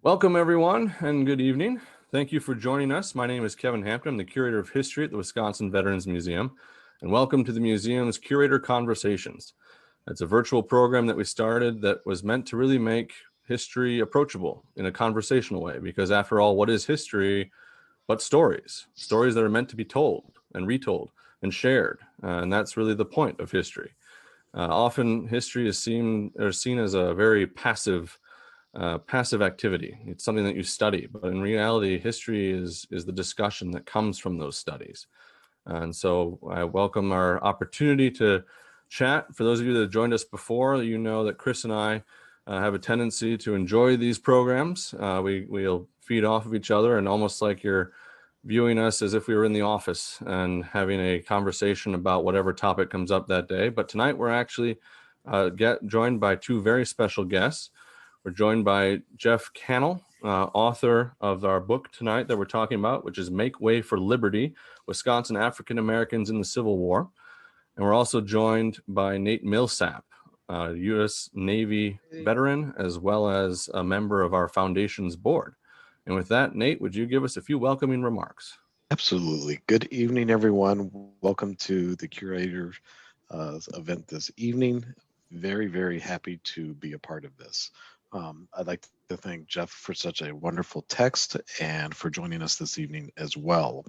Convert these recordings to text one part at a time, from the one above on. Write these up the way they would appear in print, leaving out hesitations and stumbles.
Welcome, everyone, and good evening. Thank you for joining us. My name is Kevin Hampton. I'm the Curator of History at the Wisconsin Veterans Museum, and welcome to the museum's Curator Conversations. It's a virtual program that we started that was meant to really make history approachable in a conversational way, because after all, what is history but stories? Stories that are meant to be told and retold and shared, and that's really the point of history. Often history is seen as a very passive activity. It's something that you study, but in reality, history is the discussion that comes from those studies. And so I welcome our opportunity to chat. For those of you that have joined us before, you know that Chris and I have a tendency to enjoy these programs. We'll feed off of each other, and almost like you're viewing us as if we were in the office and having a conversation about whatever topic comes up that day. But tonight we're actually joined by two very special guests. We're joined by Jeff Kannel, author of our book tonight that we're talking about, which is Make Way for Liberty, Wisconsin African Americans in the Civil War. And we're also joined by Nate Milsap, U.S. Navy veteran, as well as a member of our foundation's board. And with that, Nate, would you give us a few welcoming remarks? Absolutely. Good evening, everyone. Welcome to the Curator event this evening. Very, very happy to be a part of this. I'd like to thank Jeff for such a wonderful text and for joining us this evening as well.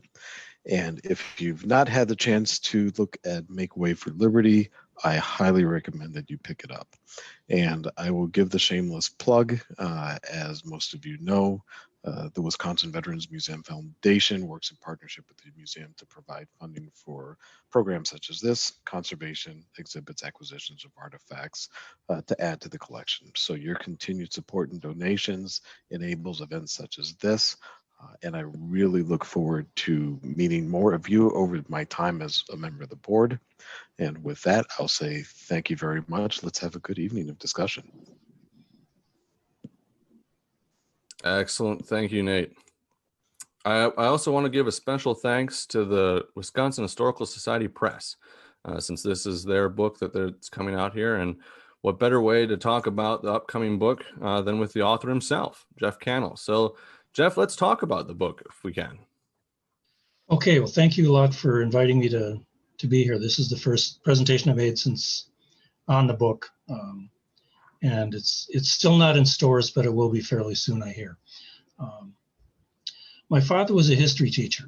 And if you've not had the chance to look at Make Way for Liberty, I highly recommend that you pick it up. And I will give the shameless plug. As most of you know, the Wisconsin Veterans Museum Foundation works in partnership with the museum to provide funding for programs such as this, conservation, exhibits, acquisitions of artifacts to add to the collection. So your continued support and donations enables events such as this. And I really look forward to meeting more of you over my time as a member of the board. And with that, I'll say thank you very much. Let's have a good evening of discussion. Excellent. Thank you, Nate. I also want to give a special thanks to the Wisconsin Historical Society Press, since this is their book that's coming out here. And what better way to talk about the upcoming book than with the author himself, Jeff Kannel. So, Jeff, let's talk about the book if we can. Okay, well, thank you a lot for inviting me to be here. This is the first presentation I've made since on the book. And it's still not in stores, but it will be fairly soon, I hear. My father was a history teacher,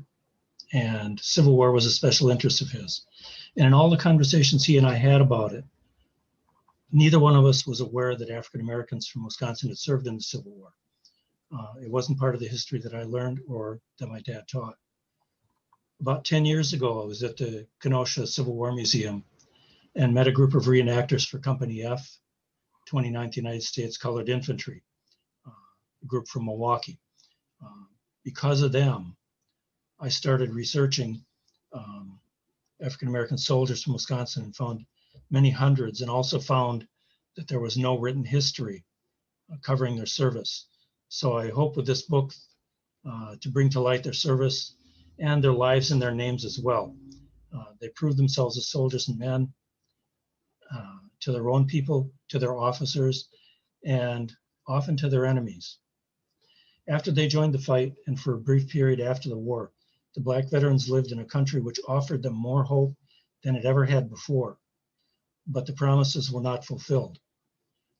and Civil War was a special interest of his. And in all the conversations he and I had about it, neither one of us was aware that African Americans from Wisconsin had served in the Civil War. It wasn't part of the history that I learned or that my dad taught. About 10 years ago, I was at the Kenosha Civil War Museum and met a group of reenactors for Company F, 29th United States Colored Infantry, a group from Milwaukee. Because of them, I started researching African-American soldiers from Wisconsin and found many hundreds, and also found that there was no written history covering their service. So I hope with this book to bring to light their service and their lives and their names as well. They proved themselves as soldiers and men to their own people, to their officers, and often to their enemies. After they joined the fight, and for a brief period after the war, the Black veterans lived in a country which offered them more hope than it ever had before, but the promises were not fulfilled.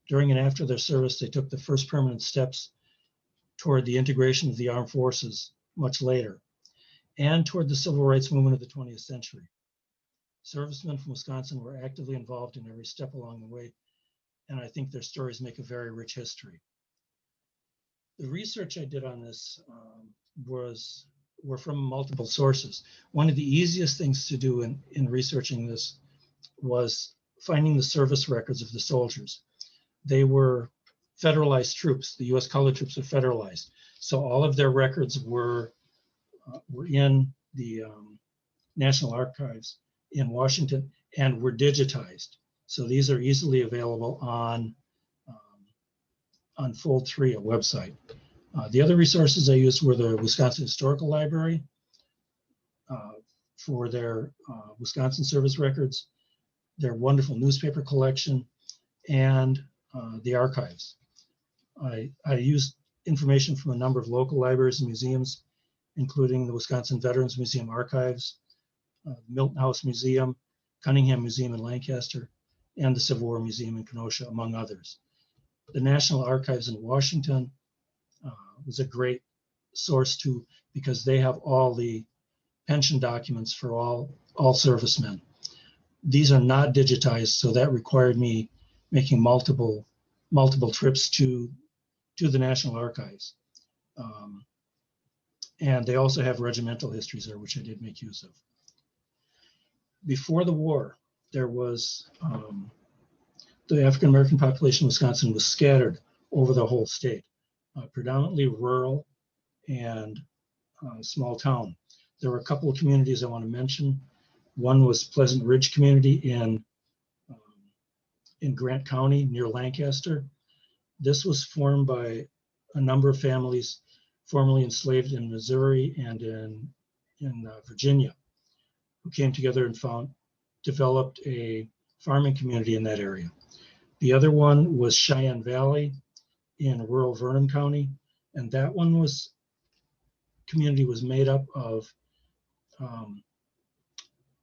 During and after their service, they took the first permanent steps toward the integration of the armed forces much later, and toward the civil rights movement of the 20th century. Servicemen from Wisconsin were actively involved in every step along the way, and I think their stories make a very rich history. The research I did on this were from multiple sources. One of the easiest things to do in researching this was finding the service records of the soldiers. They were federalized troops. The U.S. colored troops were federalized. So all of their records were in the National Archives in Washington and were digitized. So these are easily available on Fold 3, a website. The other resources I used were the Wisconsin Historical Library for their Wisconsin service records, their wonderful newspaper collection, and the archives. I used information from a number of local libraries and museums, including the Wisconsin Veterans Museum Archives, Milton House Museum, Cunningham Museum in Lancaster, and the Civil War Museum in Kenosha, among others. The National Archives in Washington was a great source too, because they have all the pension documents for all servicemen. These are not digitized, so that required me making multiple trips to the National Archives. And they also have regimental histories there, which I did make use of. Before the war, there was the African American population in Wisconsin was scattered over the whole state, predominantly rural and small town. There were a couple of communities I want to mention. One was Pleasant Ridge community in Grant County near Lancaster. This was formed by a number of families formerly enslaved in Missouri and in Virginia, who came together and developed a farming community in that area. The other one was Cheyenne Valley in rural Vernon County, and that community was made up of a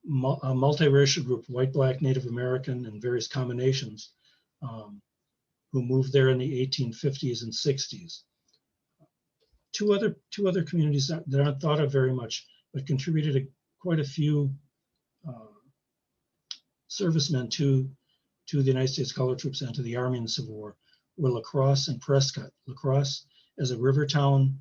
multiracial group, white, black, Native American, and various combinations, who moved there in the 1850s and 60s. Two other communities that aren't thought of very much, but contributed quite a few servicemen to the United States Colored Troops and to the Army in the Civil War were La Crosse and Prescott. La Crosse, as a river town,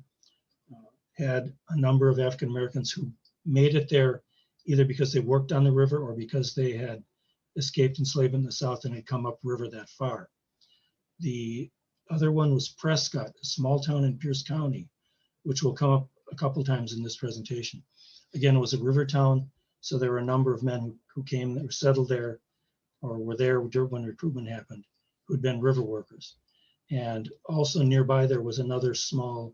had a number of African Americans who made it there either because they worked on the river or because they had escaped enslavement in the South and had come upriver that far. The other one was Prescott, a small town in Pierce County, which will come up a couple times in this presentation. Again, it was a river town, so there were a number of men who came that were settled there or were there when recruitment happened, who'd been river workers. And also nearby there was another small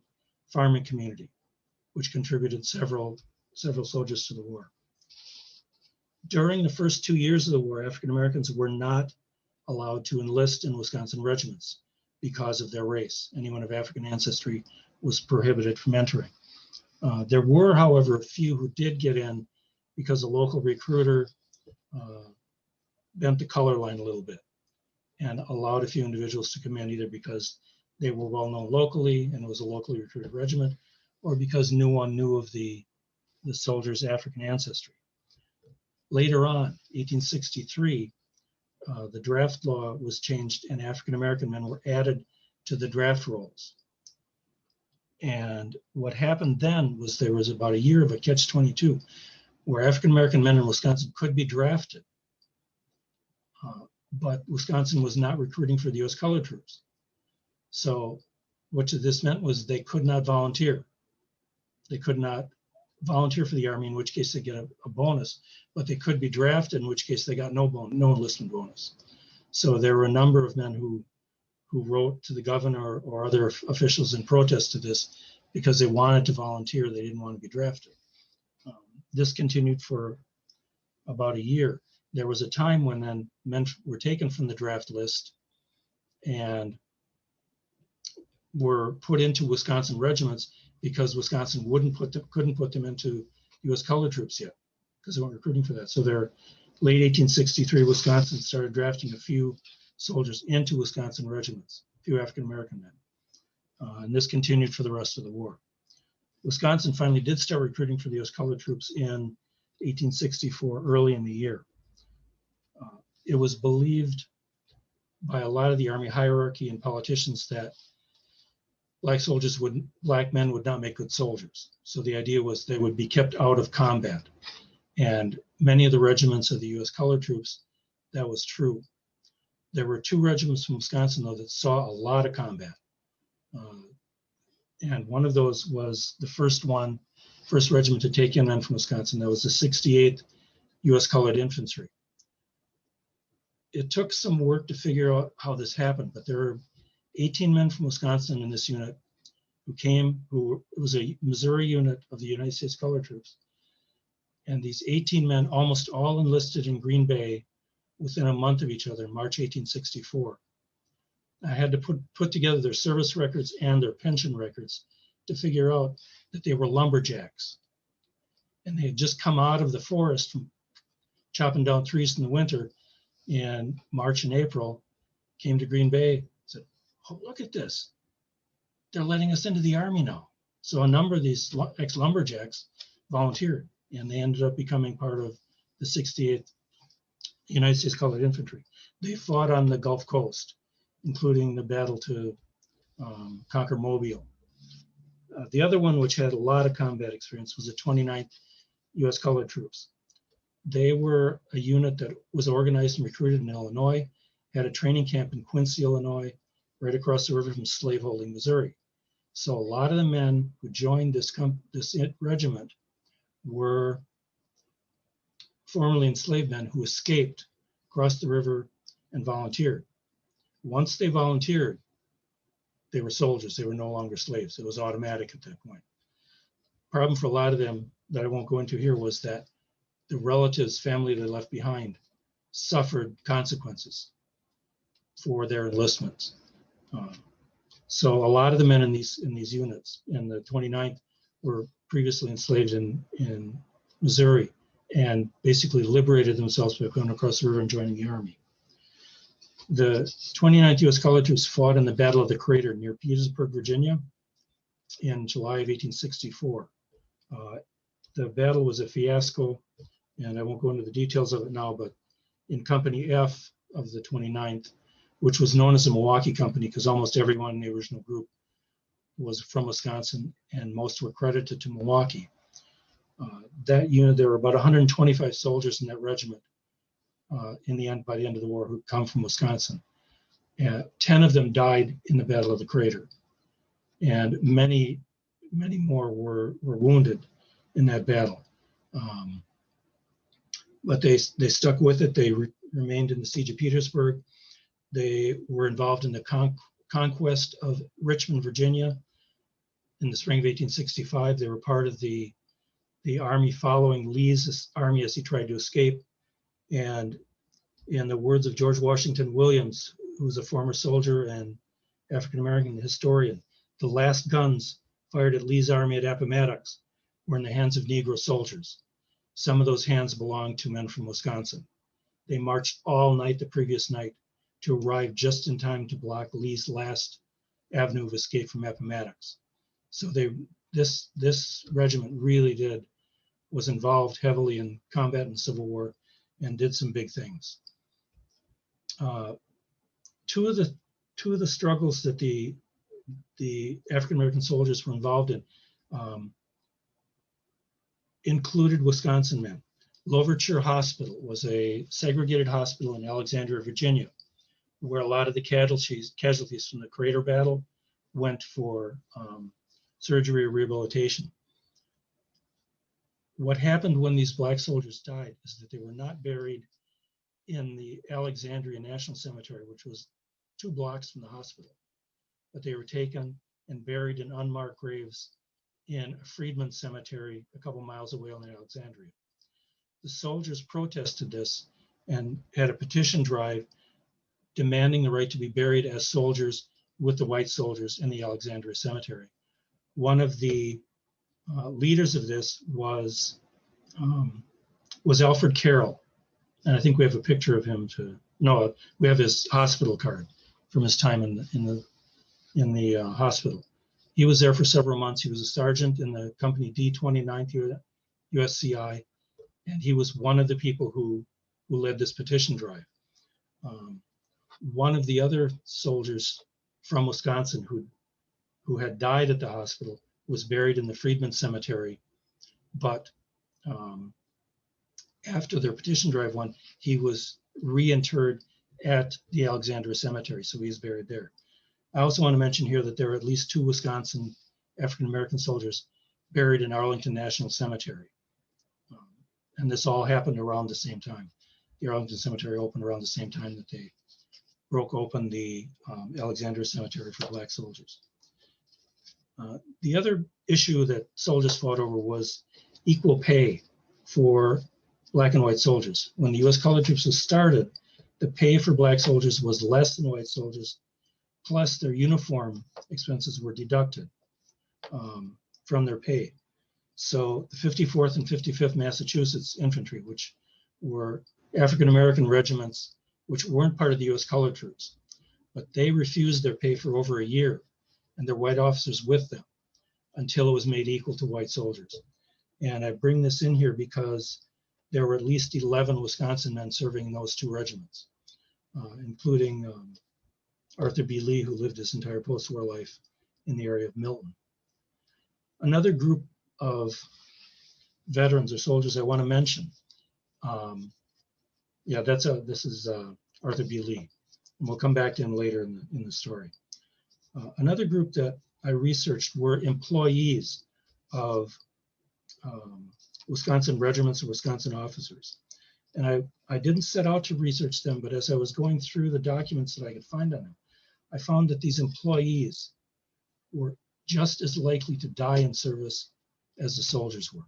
farming community, which contributed several soldiers to the war. During the first 2 years of the war, African Americans were not allowed to enlist in Wisconsin regiments because of their race. Anyone of African ancestry was prohibited from entering. There were, however, a few who did get in because a local recruiter bent the color line a little bit and allowed a few individuals to come in either because they were well known locally and it was a locally recruited regiment, or because no one knew of the soldiers' African ancestry. Later on, 1863, the draft law was changed and African American men were added to the draft rolls. And what happened then was there was about a year of a catch-22 where African American men in Wisconsin could be drafted, but Wisconsin was not recruiting for the U.S. Colored Troops. So what this meant was they could not volunteer. They could not volunteer for the Army, in which case they get a bonus, but they could be drafted, in which case they got no enlistment bonus. So there were a number of men who wrote to the governor or other officials in protest to this because they wanted to volunteer. They didn't want to be drafted. This continued for about a year. There was a time when then men were taken from the draft list and were put into Wisconsin regiments because Wisconsin couldn't put them into U.S. Colored Troops yet because they weren't recruiting for that. So late 1863, Wisconsin started drafting a few soldiers into Wisconsin regiments, a few African American men. And this continued for the rest of the war. Wisconsin finally did start recruiting for the U.S. Colored Troops in 1864, early in the year. It was believed by a lot of the Army hierarchy and politicians that black men would not make good soldiers. So the idea was they would be kept out of combat. And many of the regiments of the U.S. Colored Troops, that was true. There were 2 regiments from Wisconsin, though, that saw a lot of combat. And one of those was the first regiment to take in men from Wisconsin. That was the 68th U.S. Colored Infantry. It took some work to figure out how this happened, but there were 18 men from Wisconsin in this unit who was a Missouri unit of the United States Colored Troops. And these 18 men almost all enlisted in Green Bay within a month of each other in March 1864. I had to put together their service records and their pension records to figure out that they were lumberjacks. And they had just come out of the forest from chopping down trees in the winter in March and April, came to Green Bay, said, oh, look at this. They're letting us into the Army now. So a number of these ex-lumberjacks volunteered, and they ended up becoming part of the 68th United States Colored Infantry. They fought on the Gulf Coast, including the battle to conquer Mobile. The other one, which had a lot of combat experience, was the 29th U.S. Colored Troops. They were a unit that was organized and recruited in Illinois, had a training camp in Quincy, Illinois, right across the river from slaveholding Missouri. So a lot of the men who joined this regiment were formerly enslaved men who escaped, crossed the river, and volunteered. Once they volunteered, they were soldiers. They were no longer slaves. It was automatic at that point. Problem for a lot of them that I won't go into here was that the relatives, family they left behind, suffered consequences for their enlistments. So a lot of the men in these units in the 29th were previously enslaved in Missouri and basically liberated themselves by going across the river and joining the Army. The 29th U.S. Colored Troops fought in the Battle of the Crater near Petersburg, Virginia, in July of 1864. The battle was a fiasco, and I won't go into the details of it now, but in Company F of the 29th, which was known as the Milwaukee Company because almost everyone in the original group was from Wisconsin, and most were credited to Milwaukee. That unit, there were about 125 soldiers in that regiment by the end of the war who come from Wisconsin. 10 of them died in the Battle of the Crater, and many more were wounded in that battle. But they stuck with it. They remained in the siege of Petersburg. They were involved in the conquest of Richmond, Virginia in the spring of 1865. They were part of the army following Lee's army as he tried to escape. And in the words of George Washington Williams, who was a former soldier and African-American historian, the last guns fired at Lee's army at Appomattox were in the hands of Negro soldiers. Some of those hands belonged to men from Wisconsin. They marched all night the previous night to arrive just in time to block Lee's last avenue of escape from Appomattox. So this regiment really was involved heavily in combat in the Civil War and did some big things. Two of the struggles that the African-American soldiers were involved in included Wisconsin men. Louverture Hospital was a segregated hospital in Alexandria, Virginia, where a lot of the casualties from the Crater Battle went for surgery or rehabilitation. What happened when these Black soldiers died is that they were not buried in the Alexandria National Cemetery, which was 2 blocks from the hospital, but they were taken and buried in unmarked graves in a Freedman Cemetery a couple miles away in Alexandria. The soldiers protested this and had a petition drive demanding the right to be buried as soldiers with the white soldiers in the Alexandria Cemetery. One of the leaders of this was Alfred Carroll, and I think we have a picture of him we have his hospital card from his time in the hospital. He was there for several months. He was a sergeant in the company D-29th USCI, and he was one of the people who led this petition drive. One of the other soldiers from Wisconsin who had died at the hospital was buried in the Freedman Cemetery, but after their petition drive won, he was reinterred at the Alexandria Cemetery, so he's buried there. I also want to mention here that there are at least 2 Wisconsin African-American soldiers buried in Arlington National Cemetery. And this all happened around the same time. The Arlington Cemetery opened around the same time that they broke open the Alexandria Cemetery for Black soldiers. The other issue that soldiers fought over was equal pay for Black and white soldiers. When the U.S. Colored Troops was started, the pay for Black soldiers was less than white soldiers plus their uniform expenses were deducted from their pay. So the 54th and 55th Massachusetts Infantry, which were African-American regiments, which weren't part of the U.S. colored troops, but they refused their pay for over a year, and their white officers with them, until it was made equal to white soldiers. And I bring this in here because there were at least 11 Wisconsin men serving in those two regiments, including Arthur B. Lee, who lived his entire post-war life in the area of Milton. Another group of veterans or soldiers I want to mention, this is Arthur B. Lee, and we'll come back to him later in the story. Another group that I researched were employees of Wisconsin regiments or Wisconsin officers. And I didn't set out to research them, but as I was going through the documents that I could find on them, I found that these employees were just as likely to die in service as the soldiers were.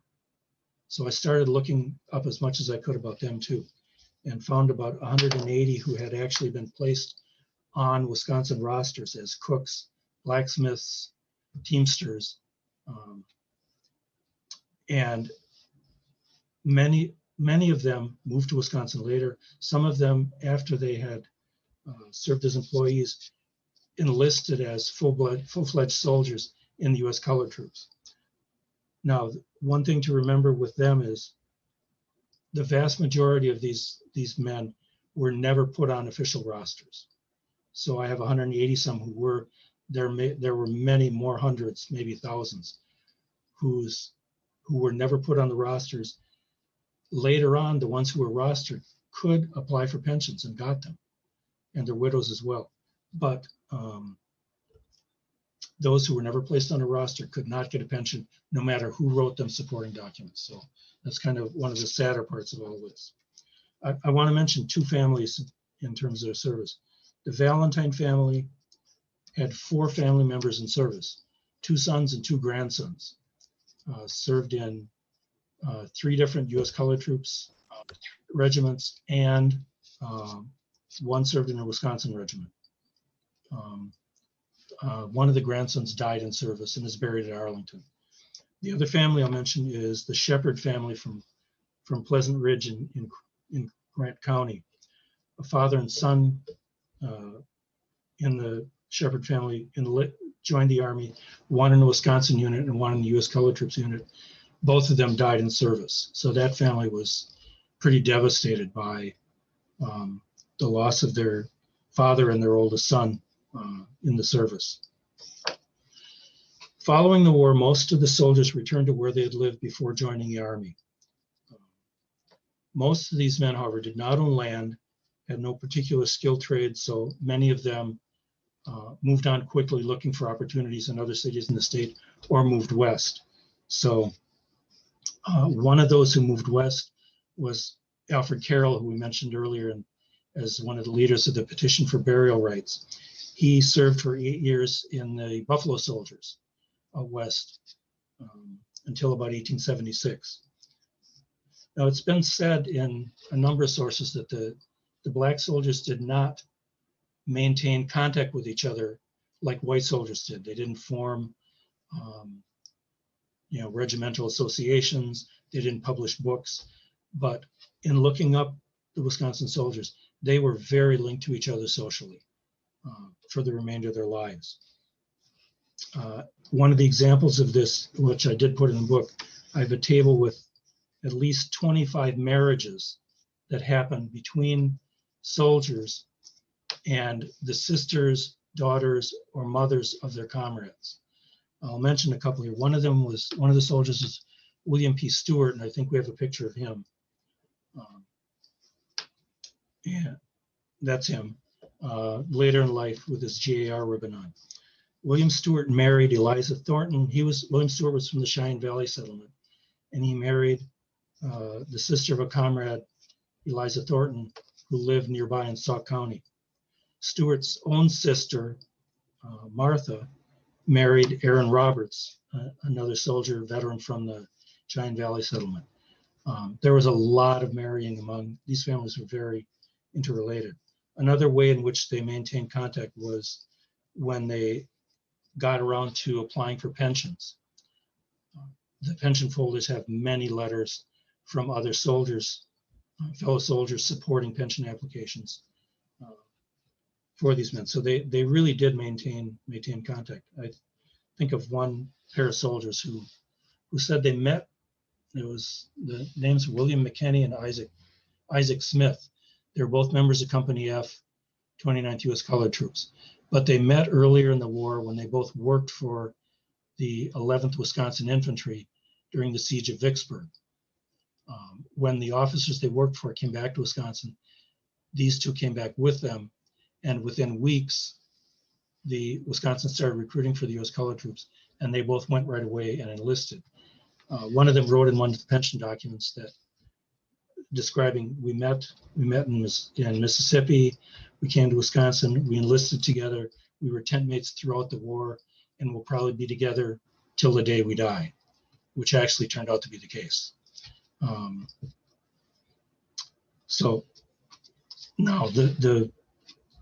So I started looking up as much as I could about them too, and found about 180 who had actually been placed on Wisconsin rosters as cooks, blacksmiths, teamsters, and many of them moved to Wisconsin later. Some of them, after they had served as employees, enlisted as full-fledged soldiers in the U.S. colored troops. Now, one thing to remember with them is the vast majority of these men were never put on official rosters. So I have 180 some who were there. There were many more hundreds, maybe thousands, who were never put on the rosters. Later on, the ones who were rostered could apply for pensions and got them, and their widows as well. But those who were never placed on a roster could not get a pension, no matter who wrote them supporting documents. So that's kind of one of the sadder parts of all this. I want to mention two families in terms of their service. The Valentine family had 4 family members in service, 2 sons and 2 grandsons, served in 3 different U.S. colored troops regiments, and 1 served in a Wisconsin regiment. One of the grandsons died in service and is buried at Arlington. The other family I'll mention is the Shepherd family from Pleasant Ridge in Grant County. A father and son in the Shepherd family joined the Army, one in the Wisconsin unit and one in the U.S. colored troops unit. Both of them died in service. So that family was pretty devastated by the loss of their father and their oldest son in the service. Following the war, most of the soldiers returned to where they had lived before joining the Army. Most of these men, however, did not own land, had no particular skill trade, so many of them moved on quickly looking for opportunities in other cities in the state or moved west. So one of those who moved west was Alfred Carroll, who we mentioned earlier, as one of the leaders of the petition for burial rights. He served for 8 years in the Buffalo Soldiers west until about 1876. Now, it's been said in a number of sources that the black soldiers did not maintain contact with each other like white soldiers did. They didn't form regimental associations. They didn't publish books. But in looking up the Wisconsin soldiers, they were very linked to each other socially for the remainder of their lives. One of the examples of this, which I did put in the book, I have a table with at least 25 marriages that happened between soldiers and the sisters, daughters, or mothers of their comrades. I'll mention a couple here. One of the soldiers is William P. Stewart, and I think we have a picture of him. Yeah, that's him. Later in life with his GAR ribbon on. William Stewart married Eliza Thornton. William Stewart was from the Cheyenne Valley settlement, and he married the sister of a comrade, Eliza Thornton, who lived nearby in Sauk County. Stewart's own sister, Martha, married Aaron Roberts, another soldier veteran from the Cheyenne Valley settlement. There was a lot of marrying among these families, were very interrelated. Another way in which they maintained contact was when they got around to applying for pensions. The pension folders have many letters from other soldiers, fellow soldiers supporting pension applications for these men. So they really did maintain contact. I think of one pair of soldiers who said they met. It was the names of William Mckinney and Isaac Smith. They were both members of Company F, 29th U.S. Colored Troops. But they met earlier in the war when they both worked for the 11th Wisconsin Infantry during the siege of Vicksburg. When the officers they worked for came back to Wisconsin, these two came back with them. And within weeks, the Wisconsin started recruiting for the U.S. Colored Troops, and they both went right away and enlisted. One of them wrote in one of the pension documents that describing we met in Mississippi, we came to Wisconsin, we enlisted together, we were tent mates throughout the war, and we'll probably be together till the day we die, which actually turned out to be the case. So now the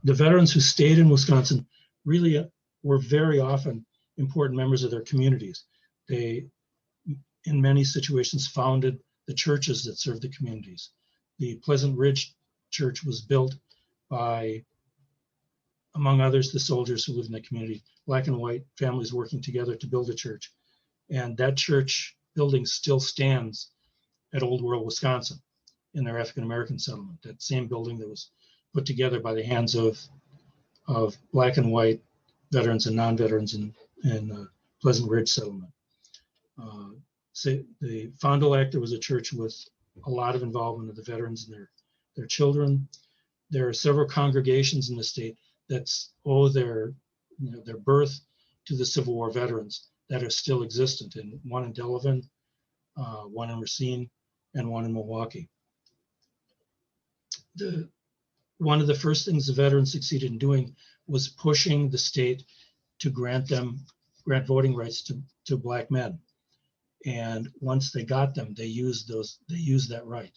veterans who stayed in Wisconsin really were very often important members of their communities. They, in many situations, founded the churches that served the communities. The Pleasant Ridge Church was built by, among others, the soldiers who lived in the community, black and white families working together to build a church. And that church building still stands at Old World, Wisconsin, in their African-American settlement, that same building that was put together by the hands of black and white veterans and non-veterans in the Pleasant Ridge settlement. The Fond du Lac, there was a church with a lot of involvement of the veterans and their children. There are several congregations in the state that owe their birth to the Civil War veterans that are still existent, and one in Delavan, one in Racine, and one in Milwaukee. One of the first things the veterans succeeded in doing was pushing the state to grant voting rights to black men. And once they got them, they used that right.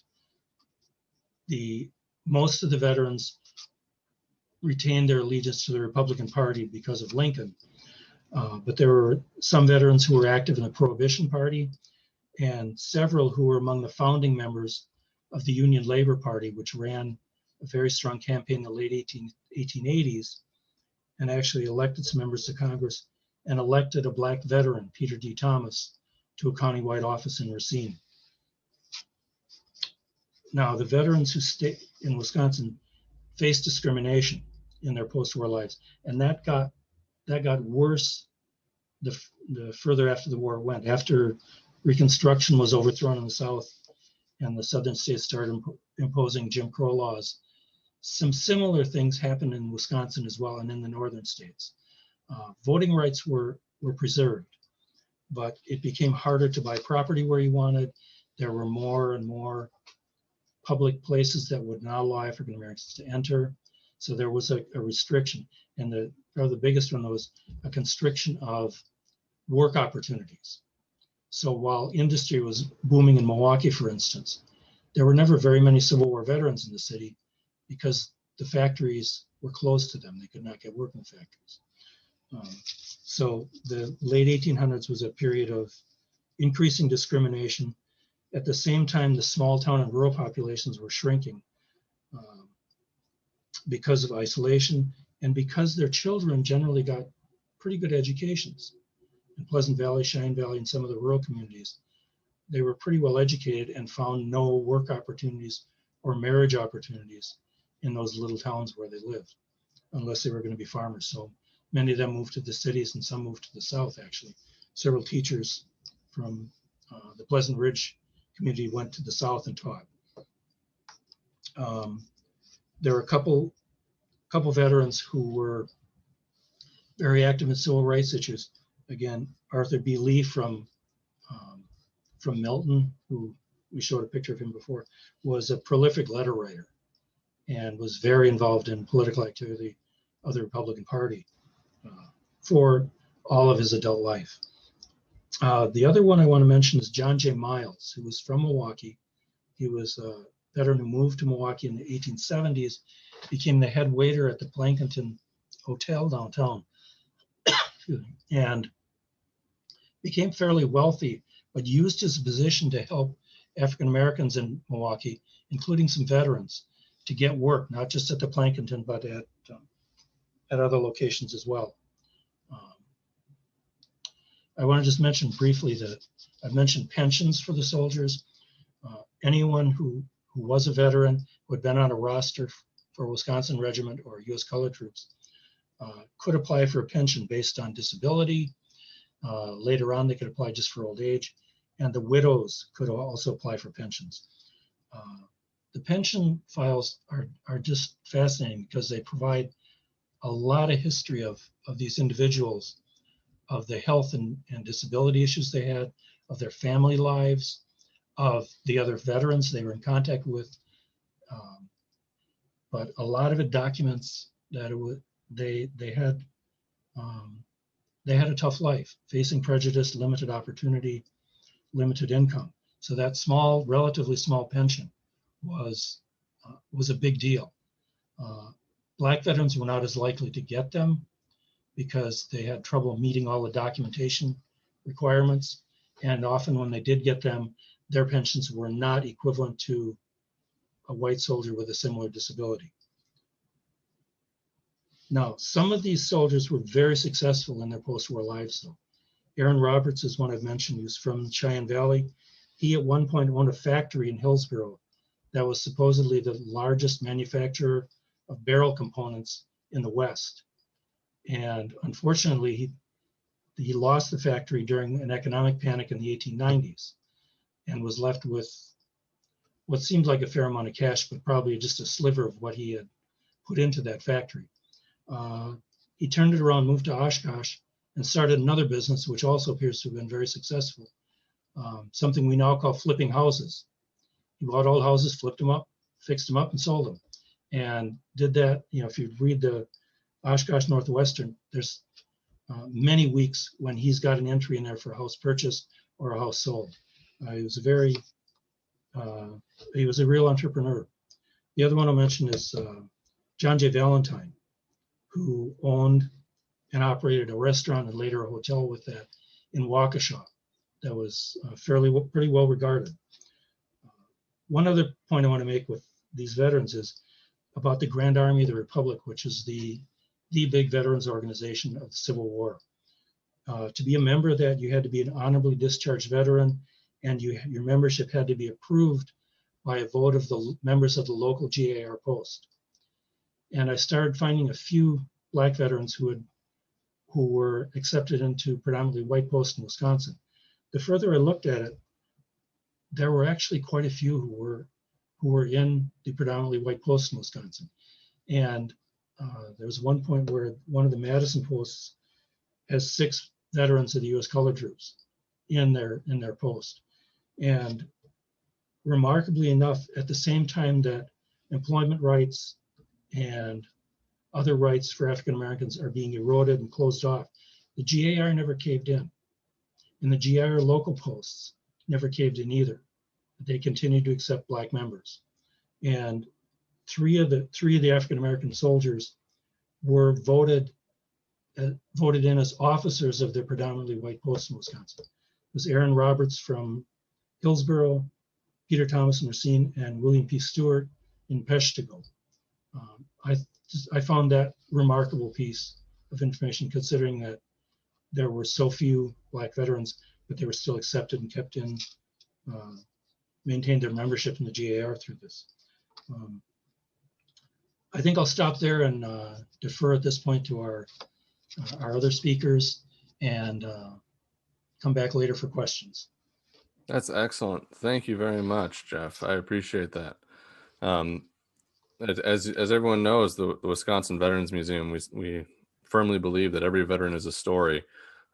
Most of the veterans retained their allegiance to the Republican Party because of Lincoln. But there were some veterans who were active in the Prohibition Party, and several who were among the founding members of the Union Labor Party, which ran a very strong campaign in the late 1880s, and actually elected some members to Congress and elected a black veteran, Peter D. Thomas, to a countywide office in Racine. Now, the veterans who stayed in Wisconsin faced discrimination in their post-war lives, and that got worse the further after the war went. After Reconstruction was overthrown in the South and the Southern states started imposing Jim Crow laws, some similar things happened in Wisconsin as well and in the northern states. Voting rights were preserved, but it became harder to buy property where you wanted. There were more and more public places that would not allow African Americans to enter. So there was a restriction. And probably the biggest one was a constriction of work opportunities. So while industry was booming in Milwaukee, for instance, there were never very many Civil War veterans in the city because the factories were closed to them. They could not get work in the factories. So the late 1800s was a period of increasing discrimination. At the same time, the small town and rural populations were shrinking because of isolation and because their children generally got pretty good educations. In Pleasant Valley, Cheyenne Valley, and some of the rural communities, they were pretty well educated and found no work opportunities or marriage opportunities in those little towns where they lived, unless they were going to be farmers. So many of them moved to the cities and some moved to the south, actually. Several teachers from the Pleasant Ridge community went to the south and taught. There were a couple veterans who were very active in civil rights issues. Again, Arthur B. Lee from Milton, who we showed a picture of him before, was a prolific letter writer and was very involved in political activity of the Republican Party for all of his adult life. The other one I want to mention is John J. Miles, who was from Milwaukee. He was a veteran who moved to Milwaukee in the 1870s, became the head waiter at the Plankinton Hotel downtown. and became fairly wealthy, but used his position to help African Americans in Milwaukee, including some veterans, to get work, not just at the Plankinton, but at other locations as well. I want to just mention briefly that I've mentioned pensions for the soldiers. Anyone who was a veteran, who had been on a roster for Wisconsin Regiment or U.S. Colored Troops, could apply for a pension based on disability. Later on, they could apply just for old age, and the widows could also apply for pensions. The pension files are just fascinating because they provide a lot of history of these individuals, of the health and disability issues they had, of their family lives, of the other veterans they were in contact with. But a lot of it documents that they had a tough life, facing prejudice, limited opportunity, limited income. So that small, relatively small pension was a big deal. Black veterans were not as likely to get them because they had trouble meeting all the documentation requirements. And often when they did get them, their pensions were not equivalent to a white soldier with a similar disability. Now, some of these soldiers were very successful in their post-war lives, though. Aaron Roberts is one I've mentioned, who's from Cheyenne Valley. He at one point owned a factory in Hillsboro that was supposedly the largest manufacturer of barrel components in the West. And unfortunately, he lost the factory during an economic panic in the 1890s and was left with what seemed like a fair amount of cash, but probably just a sliver of what he had put into that factory. He turned it around, moved to Oshkosh, and started another business, which also appears to have been very successful. Something we now call flipping houses. He bought old houses, flipped them up, fixed them up, and sold them. And did that, if you read the Oshkosh Northwestern, there's many weeks when he's got an entry in there for a house purchased or a house sold. He was a real entrepreneur. The other one I'll mention is John Jay Valentine, who owned and operated a restaurant and later a hotel with that in Waukesha that was pretty well regarded. One other point I want to make with these veterans is about the Grand Army of the Republic, which is the big veterans organization of the Civil War. To be a member of that, you had to be an honorably discharged veteran, and your membership had to be approved by a vote of the members of the local GAR post. And I started finding a few Black veterans who were accepted into predominantly white posts in Wisconsin. The further I looked at it, there were actually quite a few who were in the predominantly white posts in Wisconsin. And there was one point where one of the Madison posts has 6 veterans of the U.S. Colored Troops in their post. And remarkably enough, at the same time that employment rights and other rights for African Americans are being eroded and closed off, the GAR never caved in. And the GAR local posts never caved in either. They continued to accept Black members. And three of the African American soldiers were voted in as officers of their predominantly white posts in Wisconsin. It was Aaron Roberts from Hillsboro, Peter Thomas in Racine, and William P. Stewart in Peshtigo. I found that remarkable piece of information, considering that there were so few Black veterans, but they were still accepted and kept in, maintained their membership in the GAR through this. I think I'll stop there and defer at this point to our other speakers and come back later for questions. That's excellent. Thank you very much, Jeff. I appreciate that. As everyone knows, the Wisconsin Veterans Museum, we firmly believe that every veteran is a story,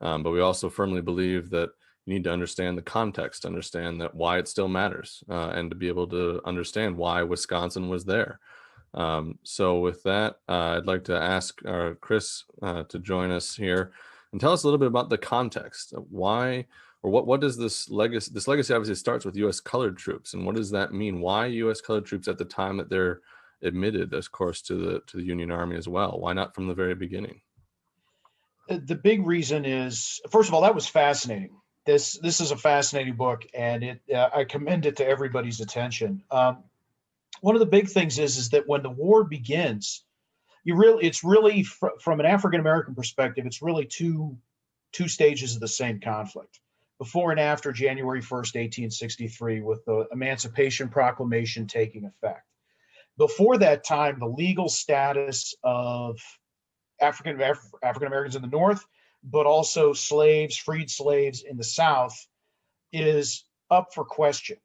but we also firmly believe that you need to understand the context, understand that why it still matters, and to be able to understand why Wisconsin was there. So with that, I'd like to ask Chris to join us here and tell us a little bit about the context of why, or what does this legacy obviously starts with U.S. Colored Troops, and what does that mean? Why U.S. Colored Troops at the time that they're admitted, of course, to the Union Army as well? Why not from the very beginning? The big reason is, first of all, that was fascinating. This is a fascinating book, and I commend it to everybody's attention. One of the big things is that when the war begins, it's really from an African American perspective, it's really two stages of the same conflict, before and after January 1st, 1863, with the Emancipation Proclamation taking effect. Before that time, the legal status of African Americans in the North, but also freed slaves in the South, is up for question.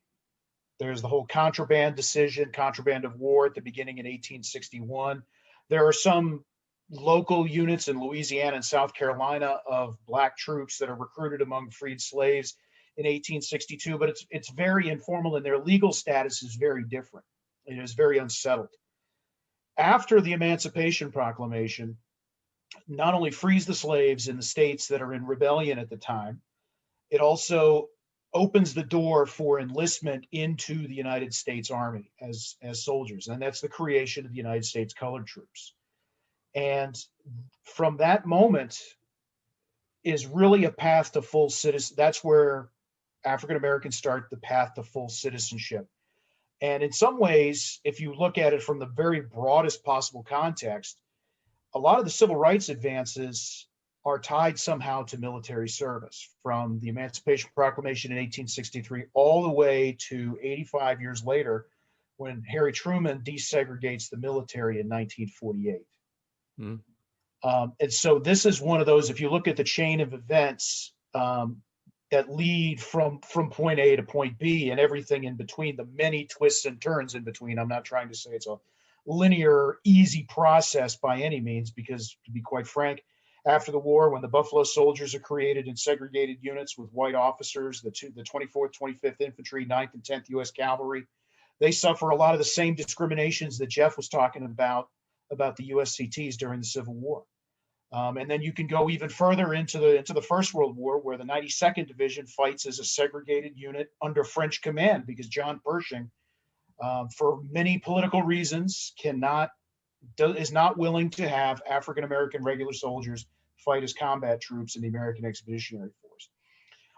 There's the whole contraband decision, contraband of war at the beginning in 1861. There are some local units in Louisiana and South Carolina of Black troops that are recruited among freed slaves in 1862, but it's very informal, and their legal status is very different. It is very unsettled. After the Emancipation Proclamation, not only frees the slaves in the states that are in rebellion at the time, it also opens the door for enlistment into the United States Army as soldiers, and that's the creation of the United States Colored Troops. And from that moment is really a path to full citizen. That's where African Americans start the path to full citizenship. And in some ways, if you look at it from the very broadest possible context, a lot of the civil rights advances are tied somehow to military service, from the Emancipation Proclamation in 1863 all the way to 85 years later, when Harry Truman desegregates the military in 1948. Mm. And so this is one of those, if you look at the chain of events that lead from point A to point B and everything in between, the many twists and turns in between. I'm not trying to say it's a linear, easy process by any means, because to be quite frank, after the war, when the Buffalo Soldiers are created in segregated units with white officers, the 24th, 25th Infantry, 9th and 10th U.S. Cavalry, they suffer a lot of the same discriminations that Jeff was talking about the USCTs during the Civil War. And then you can go even further into the First World War, where the 92nd Division fights as a segregated unit under French command, because John Pershing, for many political reasons, is not willing to have African American regular soldiers fight as combat troops in the American Expeditionary Force,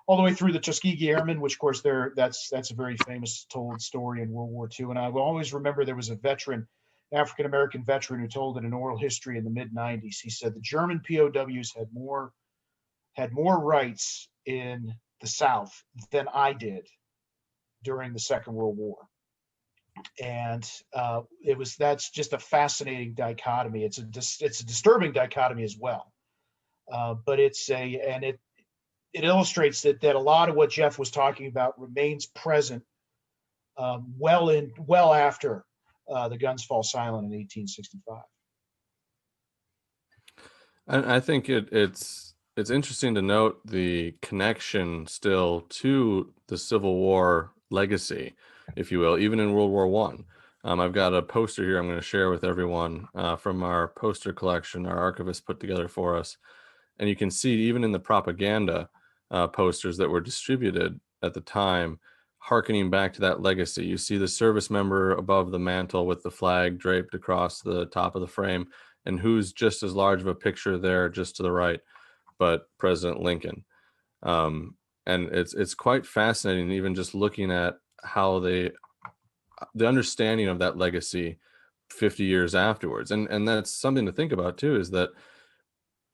all the way through the Tuskegee Airmen, which of course that's a very famous told story in World War II. And I will always remember there was a veteran, African American veteran, who told in an oral history in the mid-90s. He said the German POWs had more rights in the South than I did during the Second World War. And that's just a fascinating dichotomy. It's a disturbing dichotomy as well, but it illustrates that a lot of what Jeff was talking about remains present well after the guns fall silent in 1865. And I think it's interesting to note the connection still to the Civil War legacy, if you will, even in World War One. I've got a poster here I'm going to share with everyone from our poster collection our archivist put together for us. And you can see even in the propaganda posters that were distributed at the time, hearkening back to that legacy. You see the service member above the mantle with the flag draped across the top of the frame, and who's just as large of a picture there just to the right, but President Lincoln. And it's quite fascinating, even just looking at how the understanding of that legacy 50 years afterwards. And that's something to think about too, is that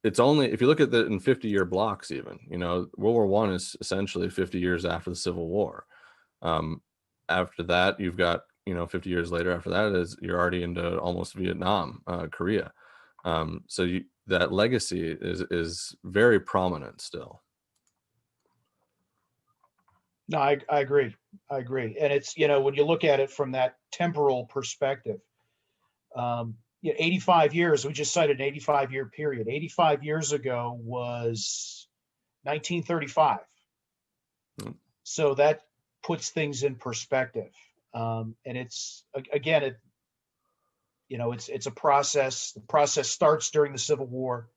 it's only, if you look at it in 50-year blocks, even, World War One is essentially 50 years after the Civil War. After that, you've got, 50 years later after that you're already into almost Vietnam, Korea. So that legacy is very prominent still. No, I agree. And it's, when you look at it from that temporal perspective, 85 years, we just cited an 85-year period. 85 years ago was 1935. So that puts things in perspective. And it's, again, it's a process. The process starts during the Civil War.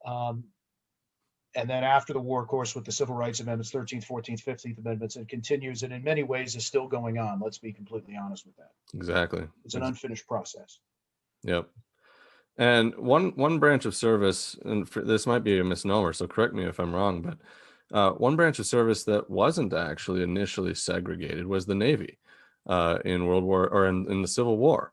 And then after the war, of course, with the Civil Rights Amendments, 13th, 14th, 15th Amendments, it continues, and in many ways is still going on. Let's be completely honest with that. Exactly. It's an unfinished process. Yep. And one branch of service, and this might be a misnomer, so correct me if I'm wrong, but one branch of service that wasn't actually initially segregated was the Navy in World War, or in the Civil War,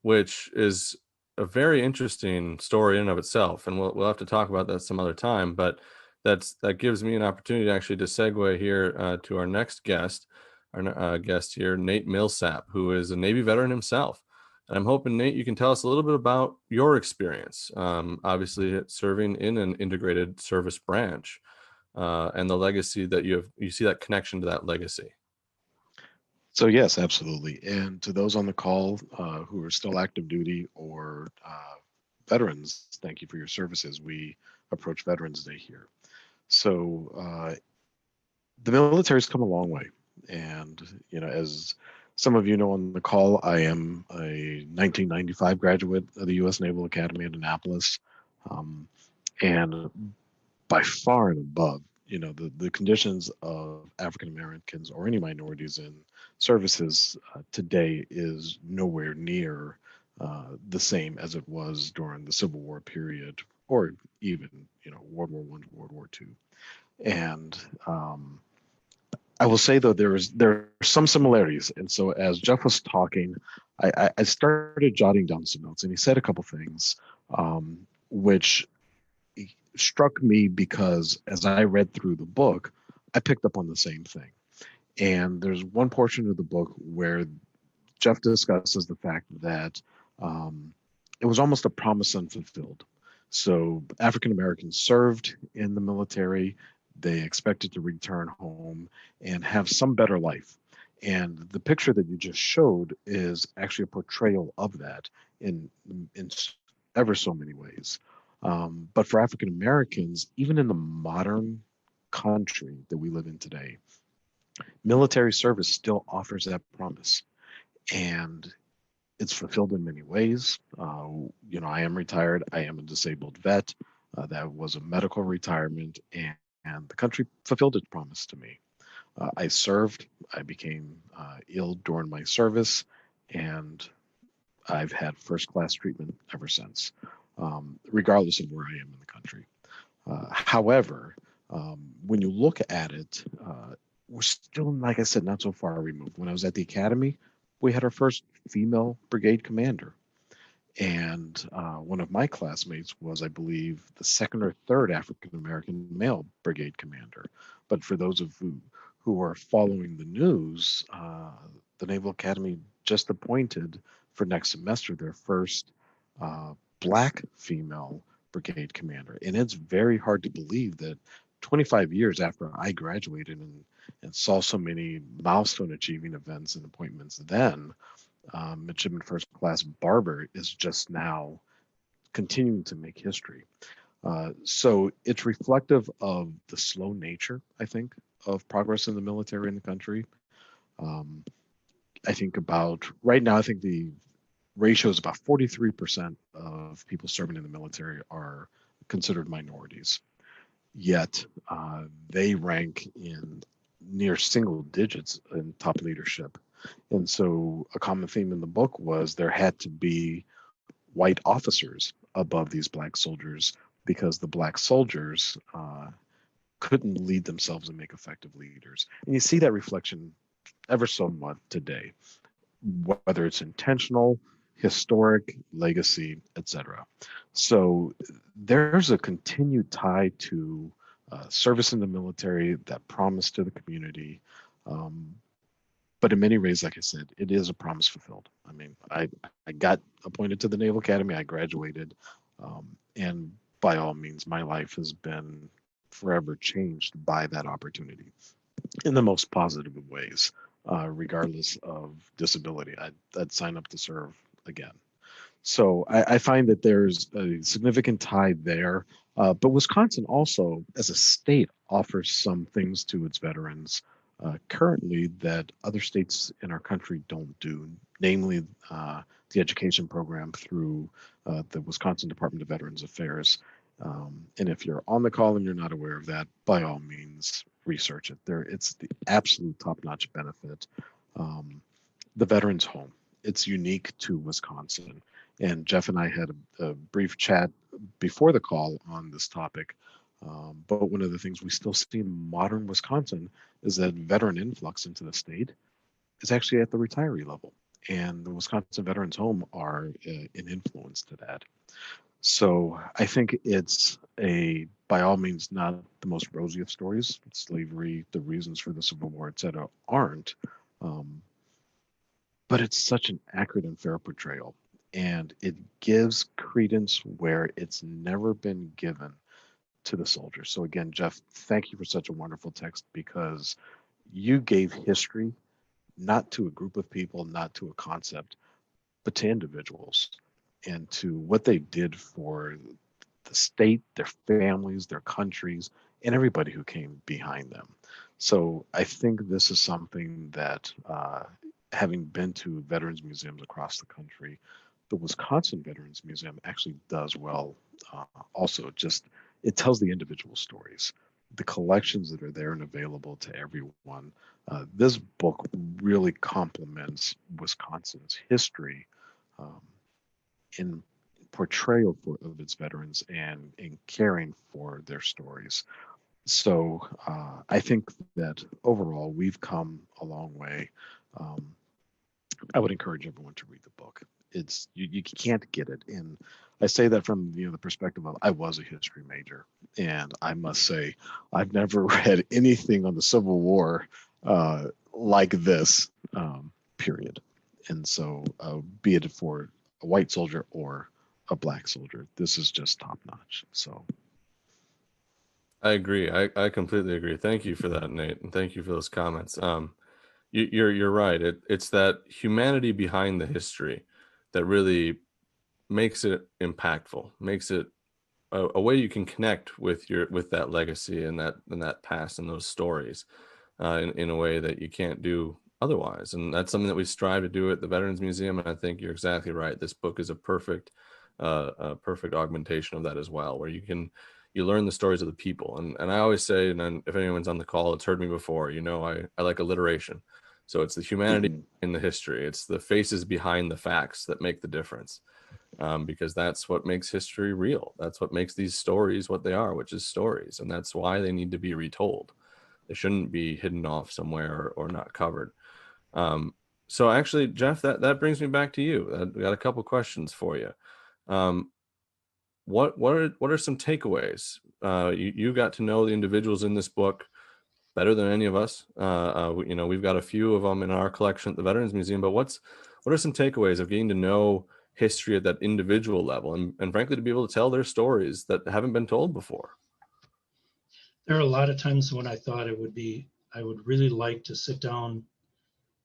which is a very interesting story in and of itself, and we'll have to talk about that some other time. But that gives me an opportunity actually to segue here to our next guest, our guest here, Nate Milsap, who is a Navy veteran himself. And I'm hoping, Nate, you can tell us a little bit about your experience, obviously serving in an integrated service branch, and the legacy that you see that connection to that legacy. So yes, absolutely. And to those on the call who are still active duty or veterans, thank you for your services. We approach Veterans Day here. So the military's come a long way. And, as some of you know on the call, I am a 1995 graduate of the U.S. Naval Academy at Annapolis. And by far and above, the conditions of African Americans or any minorities in services today is nowhere near the same as it was during the Civil War period, or even World War I to World War II. And I will say though there are some similarities, and so as Jeff was talking, I started jotting down some notes, and he said a couple things which struck me because as I read through the book, I picked up on the same thing. And there's one portion of the book where Jeff discusses the fact that it was almost a promise unfulfilled. So African Americans served in the military, they expected to return home and have some better life. And the picture that you just showed is actually a portrayal of that in ever so many ways. But for African Americans, even in the modern country that we live in today, military service still offers that promise. And it's fulfilled in many ways. I am retired. I am a disabled vet. That was a medical retirement, and the country fulfilled its promise to me. I served. I became ill during my service, and I've had first-class treatment ever since, regardless of where I am in the country. However, when you look at it, we're still, like I said, not so far removed. When I was at the academy, we had our first female brigade commander. And one of my classmates was, I believe, the second or third African-American male brigade commander. But for those of you who are following the news, the Naval Academy just appointed for next semester their first Black female brigade commander. And it's very hard to believe that 25 years after I graduated and saw so many milestone achieving events and appointments then, Midshipman First Class Barber is just now continuing to make history. So it's reflective of the slow nature, I think, of progress in the military in the country. I think about right now, I think the ratio is about 43% of people serving in the military are considered minorities. Yet they rank in near single digits in top leadership. And so a common theme in the book was there had to be white officers above these Black soldiers because the Black soldiers couldn't lead themselves and make effective leaders. And you see that reflection ever so much today, whether it's intentional, historic, legacy, etc. So there's a continued tie to service in the military, that promise to the community. But in many ways, like I said, it is a promise fulfilled. I mean, I got appointed to the Naval Academy, I graduated, and by all means, my life has been forever changed by that opportunity in the most positive of ways, regardless of disability. I'd sign up to serve again. So I find that there's a significant tie there. But Wisconsin also, as a state, offers some things to its veterans currently that other states in our country don't do, namely the education program through the Wisconsin Department of Veterans Affairs. And if you're on the call and you're not aware of that, by all means, research it. It's the absolute top-notch benefit. The Veterans Home, it's unique to Wisconsin. And Jeff and I had a brief chat before the call on this topic. But one of the things we still see in modern Wisconsin is that veteran influx into the state is actually at the retiree level. And the Wisconsin Veterans Home are an influence to that. So I think it's by all means, not the most rosy of stories. Slavery, the reasons for the Civil War, et cetera, aren't. But it's such an accurate and fair portrayal. And it gives credence where it's never been given to the soldiers. So again, Jeff, thank you for such a wonderful text, because you gave history not to a group of people, not to a concept, but to individuals and to what they did for the state, their families, their countries, and everybody who came behind them. So I think this is something that, having been to veterans museums across the country, the Wisconsin Veterans Museum actually does well. Also, just it tells the individual stories, the collections that are there and available to everyone. This book really complements Wisconsin's history in portrayal of its veterans and in caring for their stories. So I think that overall we've come a long way. I would encourage everyone to read the book. It's you can't get it, and I say that from the perspective of I was a history major, and I must say I've never read anything on the Civil War like this, period. And so, be it for a white soldier or a black soldier, this is just top notch. So I agree. I completely agree. Thank you for that, Nate, and thank you for those comments. You're right. It's that humanity behind the history that really makes it impactful, makes it a way you can connect with that legacy and that past and those stories in a way that you can't do otherwise. And that's something that we strive to do at the Veterans Museum. And I think you're exactly right. This book is a perfect augmentation of that as well, where you learn the stories of the people. And I always say, and if anyone's on the call, it's heard me before, I like alliteration. So it's the humanity in the history. It's the faces behind the facts that make the difference, because that's what makes history real. That's what makes these stories what they are, which is stories. And that's why they need to be retold. They shouldn't be hidden off somewhere or not covered. So actually, Jeff, that brings me back to you. We got a couple questions for you. What are some takeaways? You got to know the individuals in this book better than any of us. We've got a few of them in our collection at the Veterans Museum, but what are some takeaways of getting to know history at that individual level and frankly, to be able to tell their stories that haven't been told before? There are a lot of times when I thought I would really like to sit down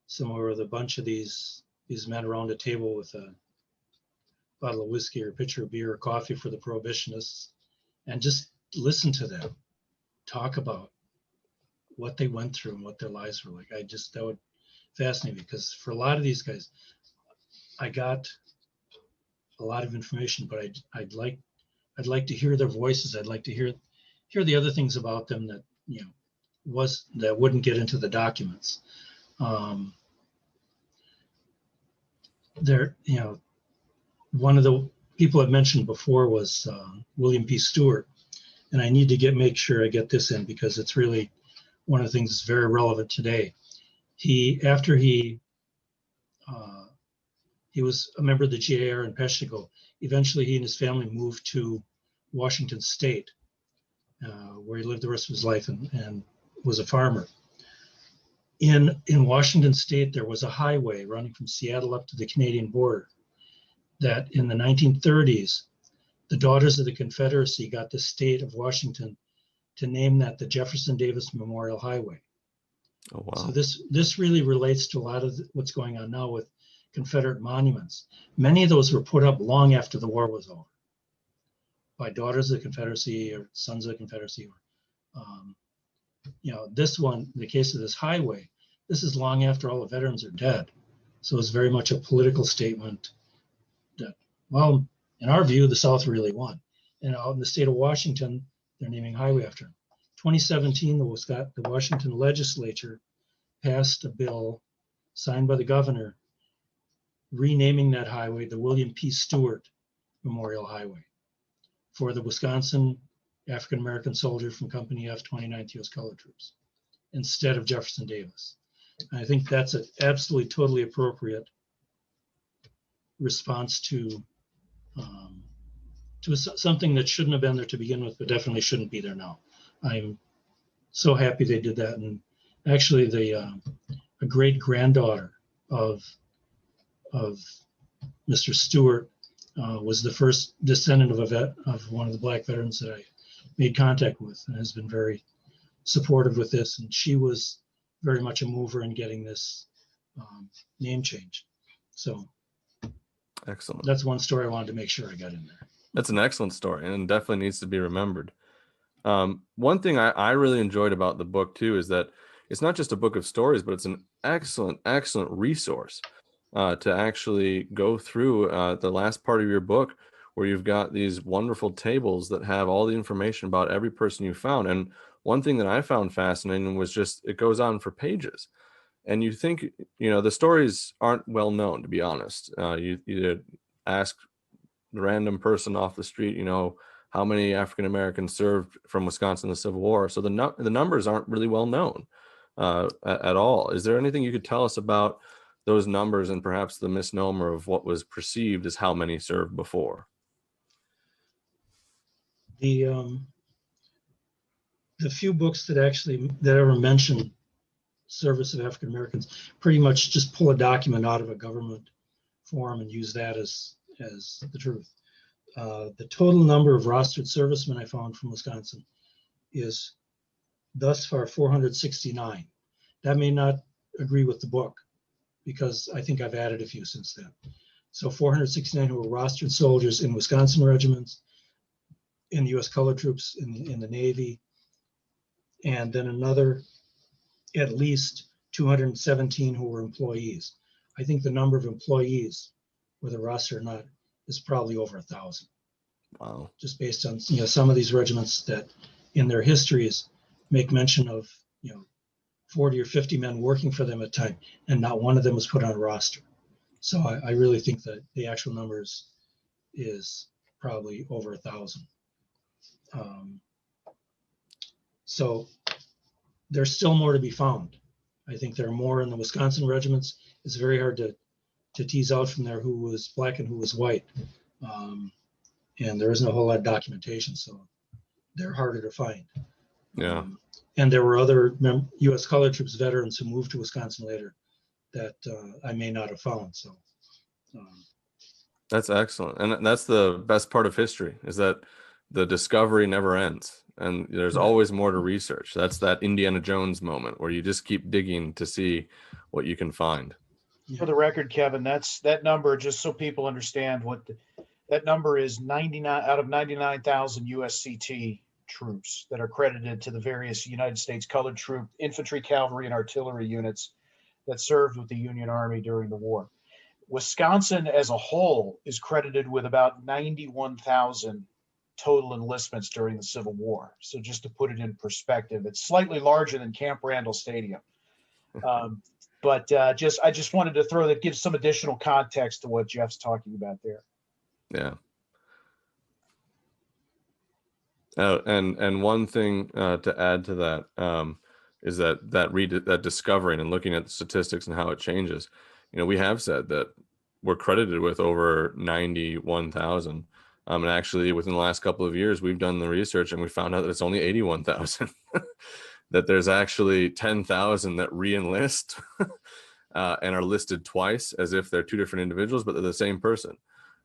somewhere with a bunch of these men around a table with a bottle of whiskey or a pitcher of beer or coffee for the prohibitionists and just listen to them talk about what they went through and what their lives were like. That would fascinate me, because for a lot of these guys, I got a lot of information, but I'd like to hear their voices. I'd like to hear the other things about them that that wouldn't get into the documents. One of the people I've mentioned before was William P. Stewart, and I need to make sure I get this in, because it's really one of the things that's very relevant today. After he was a member of the GAR in Peshtigo, eventually he and his family moved to Washington State, where he lived the rest of his life and was a farmer. In Washington State, there was a highway running from Seattle up to the Canadian border that in the 1930s, the Daughters of the Confederacy got the state of Washington to name that the Jefferson Davis Memorial Highway. Oh, wow. So this really relates to a lot of what's going on now with Confederate monuments. Many of those were put up long after the war was over by Daughters of the Confederacy or Sons of the Confederacy. This one, in the case of this highway, this is long after all the veterans are dead. So it's very much a political statement that, well, in our view, the South really won. And out in the state of Washington, they're naming highway after him. 2017, the Washington legislature passed a bill signed by the governor renaming that highway the William P. Stewart Memorial Highway for the Wisconsin African-American soldier from Company F, 29th U.S. Colored Troops, instead of Jefferson Davis. And I think that's an absolutely totally appropriate response to something that shouldn't have been there to begin with, but definitely shouldn't be there now. I'm so happy they did that. And actually, a great granddaughter of Mr. Stewart was the first descendant of one of the Black veterans that I made contact with, and has been very supportive with this. And she was very much a mover in getting this name change. So Excellent. that's one story I wanted to make sure I got in there. That's an excellent story, and definitely needs to be remembered. One thing I really enjoyed about the book too is that it's not just a book of stories, but it's an excellent resource to actually go through the last part of your book, where you've got these wonderful tables that have all the information about every person you found. And one thing that I found fascinating was just, it goes on for pages. And you think, the stories aren't well known, to be honest. You ask the random person off the street, how many African Americans served from Wisconsin in the Civil War. So the numbers aren't really well known at all. Is there anything you could tell us about those numbers and perhaps the misnomer of what was perceived as how many served before? The few books that ever mention service of African Americans pretty much just pull a document out of a government form and use that as the truth. The total number of rostered servicemen I found from Wisconsin is thus far 469. That may not agree with the book, because I think I've added a few since then. So 469 who were rostered soldiers in Wisconsin regiments, in the U.S. Colored Troops, in the Navy, and then another at least 217 who were employees. I think the number of employees, whether roster or not, is probably over 1,000. Wow. Just based on some of these regiments that in their histories make mention of 40 or 50 men working for them at a time, and not one of them was put on a roster. So I really think that the actual numbers is probably over 1,000. So there's still more to be found. I think there are more in the Wisconsin regiments. It's very hard to tease out from there who was Black and who was white. And there isn't a whole lot of documentation, so they're harder to find. Yeah. And there were other U.S. Colored Troops veterans who moved to Wisconsin later that I may not have found. So that's excellent. And that's the best part of history, is that the discovery never ends. And there's always more to research. That's that Indiana Jones moment where you just keep digging to see what you can find. For the record, Kevin, that number, just so people understand that number is 99 out of 99,000 USCT troops that are credited to the various United States Colored Troop, infantry, cavalry, and artillery units that served with the Union Army during the war. Wisconsin as a whole is credited with about 91,000 total enlistments during the Civil War. So just to put it in perspective, it's slightly larger than Camp Randall Stadium. But I just wanted to give some additional context to what Jeff's talking about there. Yeah. And one thing to add to that is that discovering and looking at the statistics and how it changes. We have said that we're credited with over 91,000. And actually, within the last couple of years, we've done the research and we found out that it's only 81,000. That there's actually 10,000 that re-enlist and are listed twice as if they're two different individuals, but they're the same person.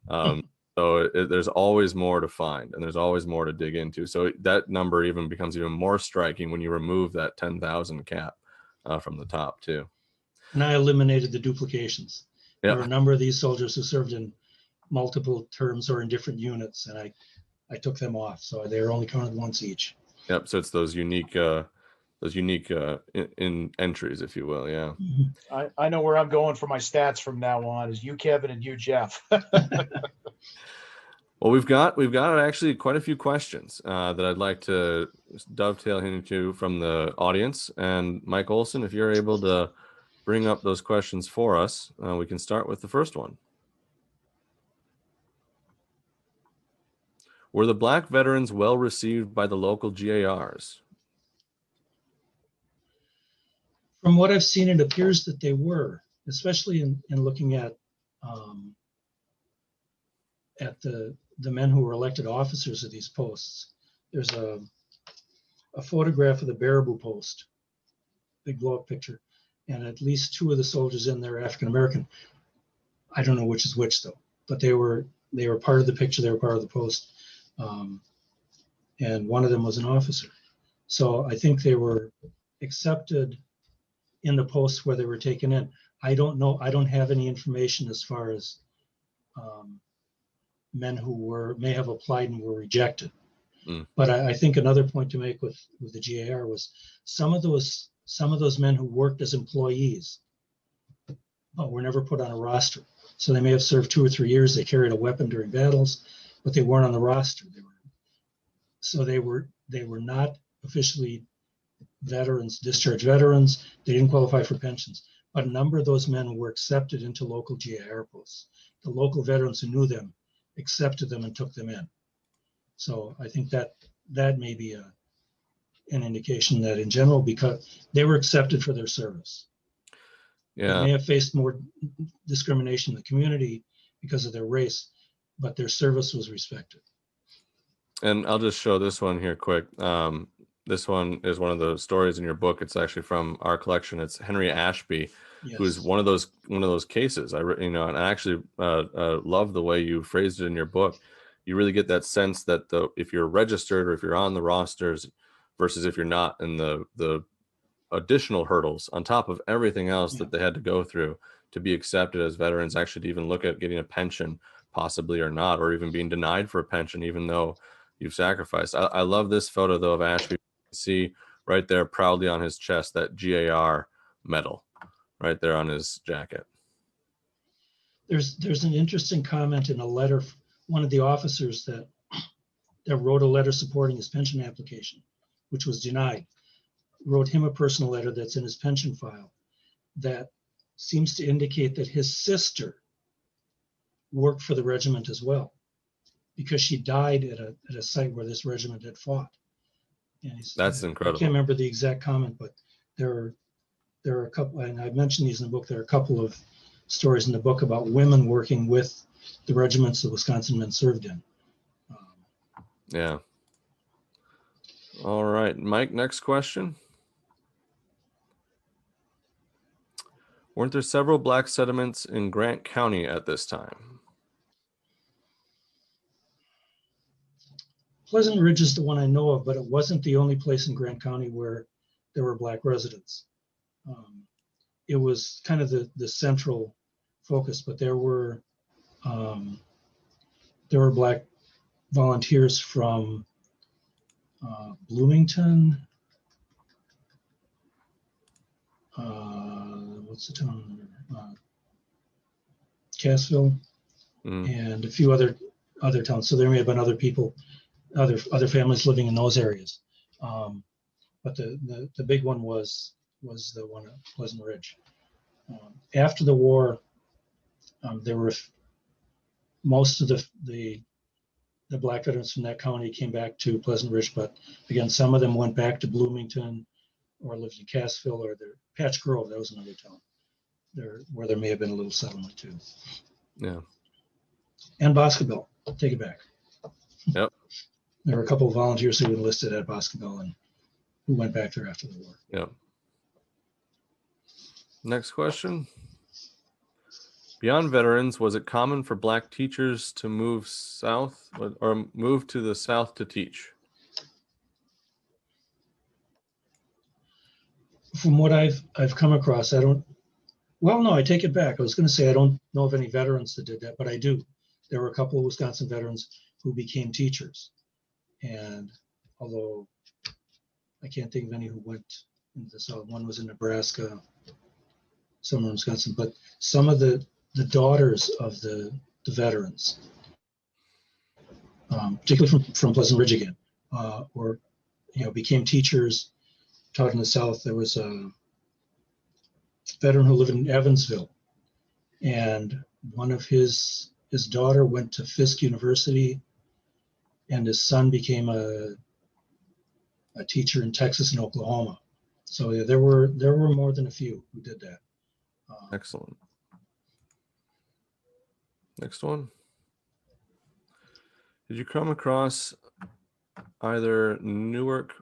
So there's always more to find, and there's always more to dig into. So that number even becomes even more striking when you remove that 10,000 cap from the top too. And I eliminated the duplications. Yep. There were a number of these soldiers who served in multiple terms or in different units, and I took them off. So they were only counted once each. Yep. So it's those unique in entries, if you will. Yeah. Mm-hmm. I know where I'm going for my stats from now on is you, Kevin, and you, Jeff. Well, we've got actually quite a few questions that I'd like to dovetail into from the audience. And Mike Olson, if you're able to bring up those questions for us. We can start with the first one. Were the Black veterans well received by the local GARs? From what I've seen, it appears that they were, especially in looking at the men who were elected officers of these posts. There's a photograph of the Baraboo post, big blow-up picture, and at least 2 of the soldiers in there are African American. I don't know which is which though, but they were part of the picture. They were part of the post, and one of them was an officer. So I think they were accepted in the posts where they were taken in. I don't know. I don't have any information as far as men who may have applied and were rejected. But I think another point to make with the GAR was some of those men who worked as employees but were never put on a roster. So they may have served 2 or 3 years. They carried a weapon during battles, but they weren't on the roster. They were not officially veterans, discharged veterans. They didn't qualify for pensions. But a number of those men were accepted into local GAR posts. The local veterans who knew them accepted them and took them in. So I think that may be an indication that in general, because they were accepted for their service. Yeah. They may have faced more discrimination in the community because of their race, but their service was respected. And I'll just show this one here quick. This one is one of the stories in your book. It's actually from our collection. It's Henry Ashby, Yes. who is one of those cases. And I actually love the way you phrased it in your book. You really get that sense that if you're registered or if you're on the rosters versus if you're not, and the additional hurdles on top of everything else that they had to go through to be accepted as veterans, actually to even look at getting a pension possibly or not, or even being denied for a pension, even though you've sacrificed. I love this photo though of Ashby. You see right there proudly on his chest that GAR medal right there on his jacket. There's an interesting comment in a letter, one of the officers that wrote a letter supporting his pension application, which was denied, wrote him a personal letter that's in his pension file that seems to indicate that his sister worked for the regiment as well, because she died at a site where this regiment had fought. And that's incredible. I can't remember the exact comment, but there are a couple, and I mentioned these in the book. There are a couple of stories in the book about women working with the regiments the Wisconsin men served in. Yeah. All right, Mike, next question. Weren't there several Black settlements in Grant County at this time? Pleasant Ridge is the one I know of, but it wasn't the only place in Grant County where there were Black residents. It was kind of the central focus, but there were Black volunteers from Bloomington. What's the town? Cassville, and a few other towns. So there may have been other people, other families living in those areas. But the big one was the one at Pleasant Ridge. After the war, there were most of the Black veterans from that county came back to Pleasant Ridge, but again, some of them went back to Bloomington or lived in Cassville or Patch Grove. That was another town where there may have been a little settlement too. Yeah. And Boscobel, take it back. Yep. There were a couple of volunteers who enlisted at Boscobel and who went back there after the war. Yep. Next question. Beyond veterans, was it common for Black teachers to move south or move to the South to teach? From what I've come across, I take it back. I was going to say I don't know of any veterans that did that, but I do. There were a couple of Wisconsin veterans who became teachers. And although I can't think of any who went into the South, one was in Nebraska, some in Wisconsin, but some of the daughters of the veterans, particularly from Pleasant Ridge again, became teachers, taught in the South. There was veteran who lived in Evansville, and one of his daughter went to Fisk University, and his son became a teacher in Texas and Oklahoma. So yeah, there were more than a few who did that. Excellent. Next one. Did you come across either Newark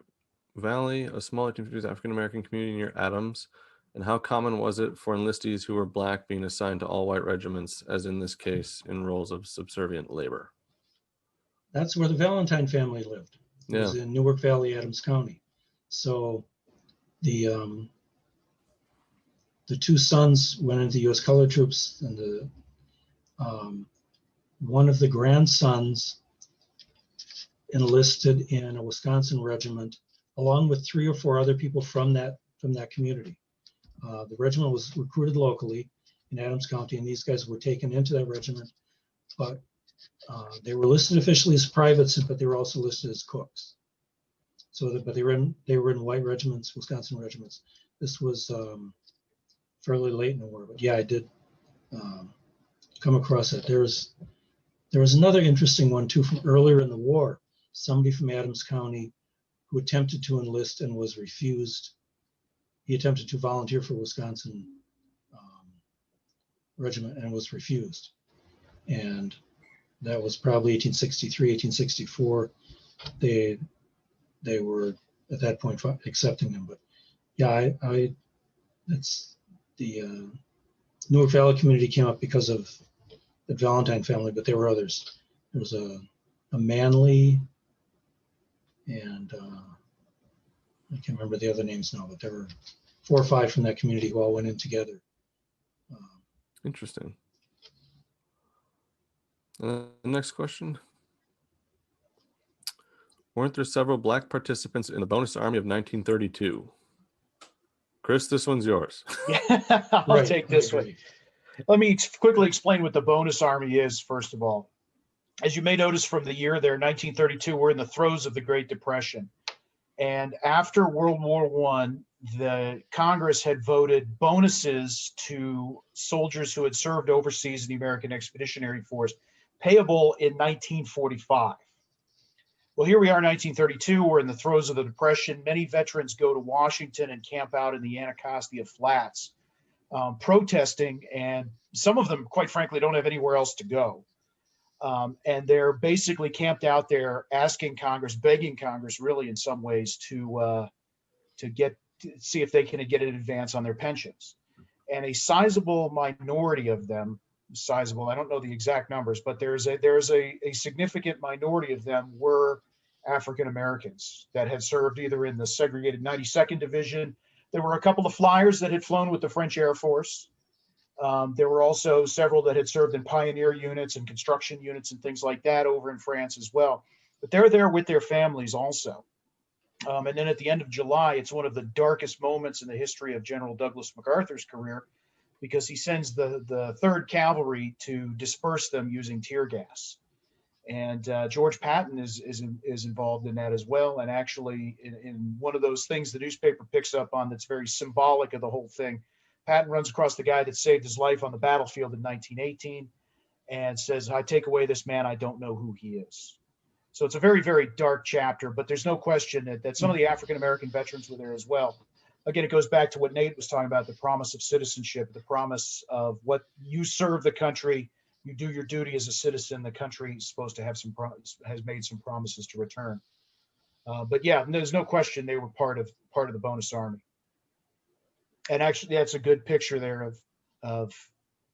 Valley, a small 1850s African-American community near Adams, and how common was it for enlistees who were Black being assigned to all-white regiments, as in this case, in roles of subservient labor? That's where the Valentine family lived. It was in Newark Valley, Adams County. So the two sons went into the U.S. colored troops, and one of the grandsons enlisted in a Wisconsin regiment, along with 3 or 4 other people from that community. The regiment was recruited locally in Adams County, and these guys were taken into that regiment, but they were listed officially as privates, but they were also listed as cooks. But they were in white regiments, Wisconsin regiments. This was fairly late in the war, but yeah, I did come across it. There was another interesting one too from earlier in the war. Somebody from Adams County who attempted to enlist and was refused. He attempted to volunteer for Wisconsin regiment and was refused. And that was probably 1863, 1864. They were at that point accepting him. But yeah, that's the Newark Valley community came up because of the Valentine family, but there were others. There was a Manley, and I can't remember the other names now, but there were 4 or 5 from that community who all went in together. Interesting. Next question. Weren't there several Black participants in the Bonus Army of 1932? Chris, this one's yours. Yeah, I'll take this one. Let me quickly explain what the Bonus Army is, first of all. As you may notice from the year there, 1932, we're in the throes of the Great Depression. And after World War I, the Congress had voted bonuses to soldiers who had served overseas in the American Expeditionary Force, payable in 1945. Well, here we are in 1932. We're in the throes of the Depression. Many veterans go to Washington and camp out in the Anacostia Flats, protesting, and some of them, quite frankly, don't have anywhere else to go. And they're basically camped out there asking Congress, begging Congress, really, in some ways, to see if they can get an advance on their pensions. And a sizable minority of them, sizable, I don't know the exact numbers, but there's a significant minority of them were African Americans that had served either in the segregated 92nd Division. There were a couple of flyers that had flown with the French Air Force. There were also several that had served in pioneer units and construction units and things like that over in France as well. But they're there with their families also. And then at the end of July, it's one of the darkest moments in the history of General Douglas MacArthur's career, because he sends the 3rd Cavalry to disperse them using tear gas. And George Patton is involved in that as well. And actually, in one of those things the newspaper picks up on that's very symbolic of the whole thing, Patton runs across the guy that saved his life on the battlefield in 1918 and says, "I take away this man, I don't know who he is." So it's a very, very dark chapter, but there's no question that some of the African-American veterans were there as well. Again, it goes back to what Nate was talking about, the promise of citizenship, the promise of what you serve the country, you do your duty as a citizen, the country is supposed to have has made some promises to return. But yeah, there's no question they were part of the Bonus Army. And actually, that's a good picture there of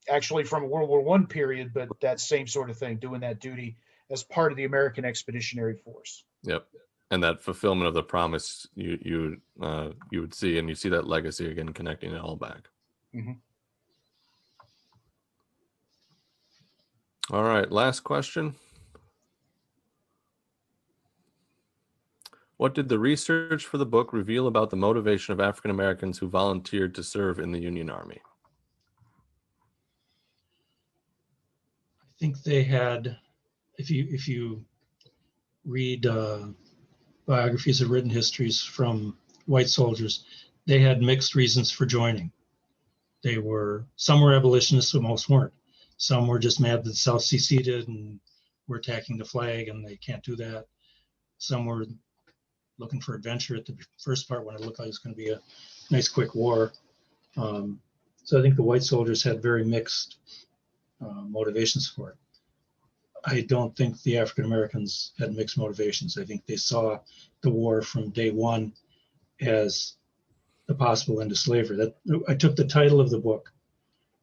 actually from a World War I period, but that same sort of thing, doing that duty as part of the American Expeditionary Force. Yep. And that fulfillment of the promise you would see, and you see that legacy again, connecting it all back. Mm-hmm. All right, last question. What did the research for the book reveal about the motivation of African Americans who volunteered to serve in the Union Army? I think they had, if you read biographies or written histories from white soldiers, they had mixed reasons for joining. Some were abolitionists, but most weren't. Some were just mad that the South seceded and were attacking the flag, and they can't do that. Some were looking for adventure at the first part when it looked like it was going to be a nice, quick war. So I think the white soldiers had very mixed motivations for it. I don't think the African Americans had mixed motivations. I think they saw the war from day one as the possible end of slavery. I took the title of the book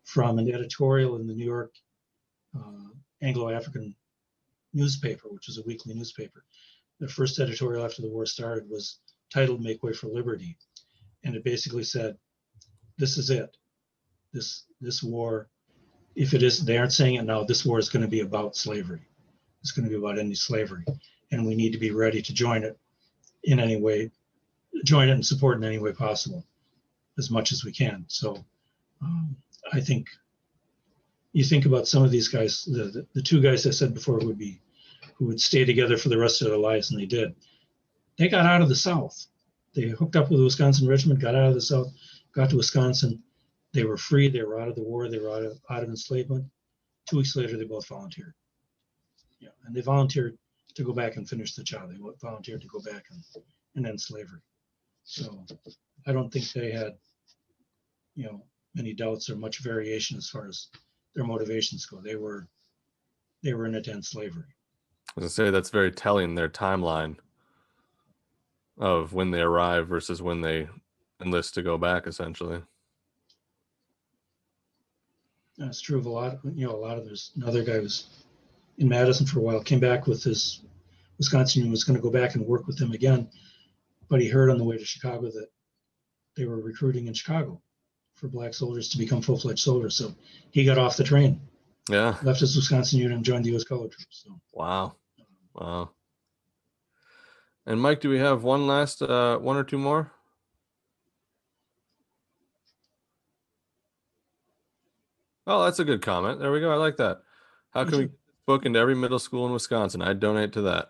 from an editorial in the New York Anglo-African newspaper, which was a weekly newspaper. The first editorial after the war started was titled "Make Way for Liberty," and it basically said, "This is it. This war, if it is, they aren't saying it now. This war is going to be about slavery. It's going to be about ending slavery, and we need to be ready to join it in any way, join it and support in any way possible, as much as we can." So I think you think about some of these guys, the two guys I said before who would stay together for the rest of their lives, and they did. They got out of the South. They hooked up with the Wisconsin Regiment, got out of the South, got to Wisconsin. They were free. They were out of the war. They were out of enslavement. 2 weeks later, they both volunteered. Yeah, and they volunteered to go back and finish the job. They volunteered to go back and end slavery. So I don't think they had, many doubts or much variation as far as their motivations go. They were in it to end slavery. I was gonna say that's very telling, their timeline of when they arrive versus when they enlist to go back, essentially. That's true of a lot of there's another guy was in Madison for a while, came back with his Wisconsin and was going to go back and work with them again, but he heard on the way to Chicago that they were recruiting in Chicago for black soldiers to become full-fledged soldiers. So he got off the train, left his Wisconsin unit and joined the U.S. Colored Troops. So. Wow. And Mike, do we have one last one or two more? Oh, that's a good comment. There we go. I like that. How can we get this book into every middle school in Wisconsin? I'd donate to that.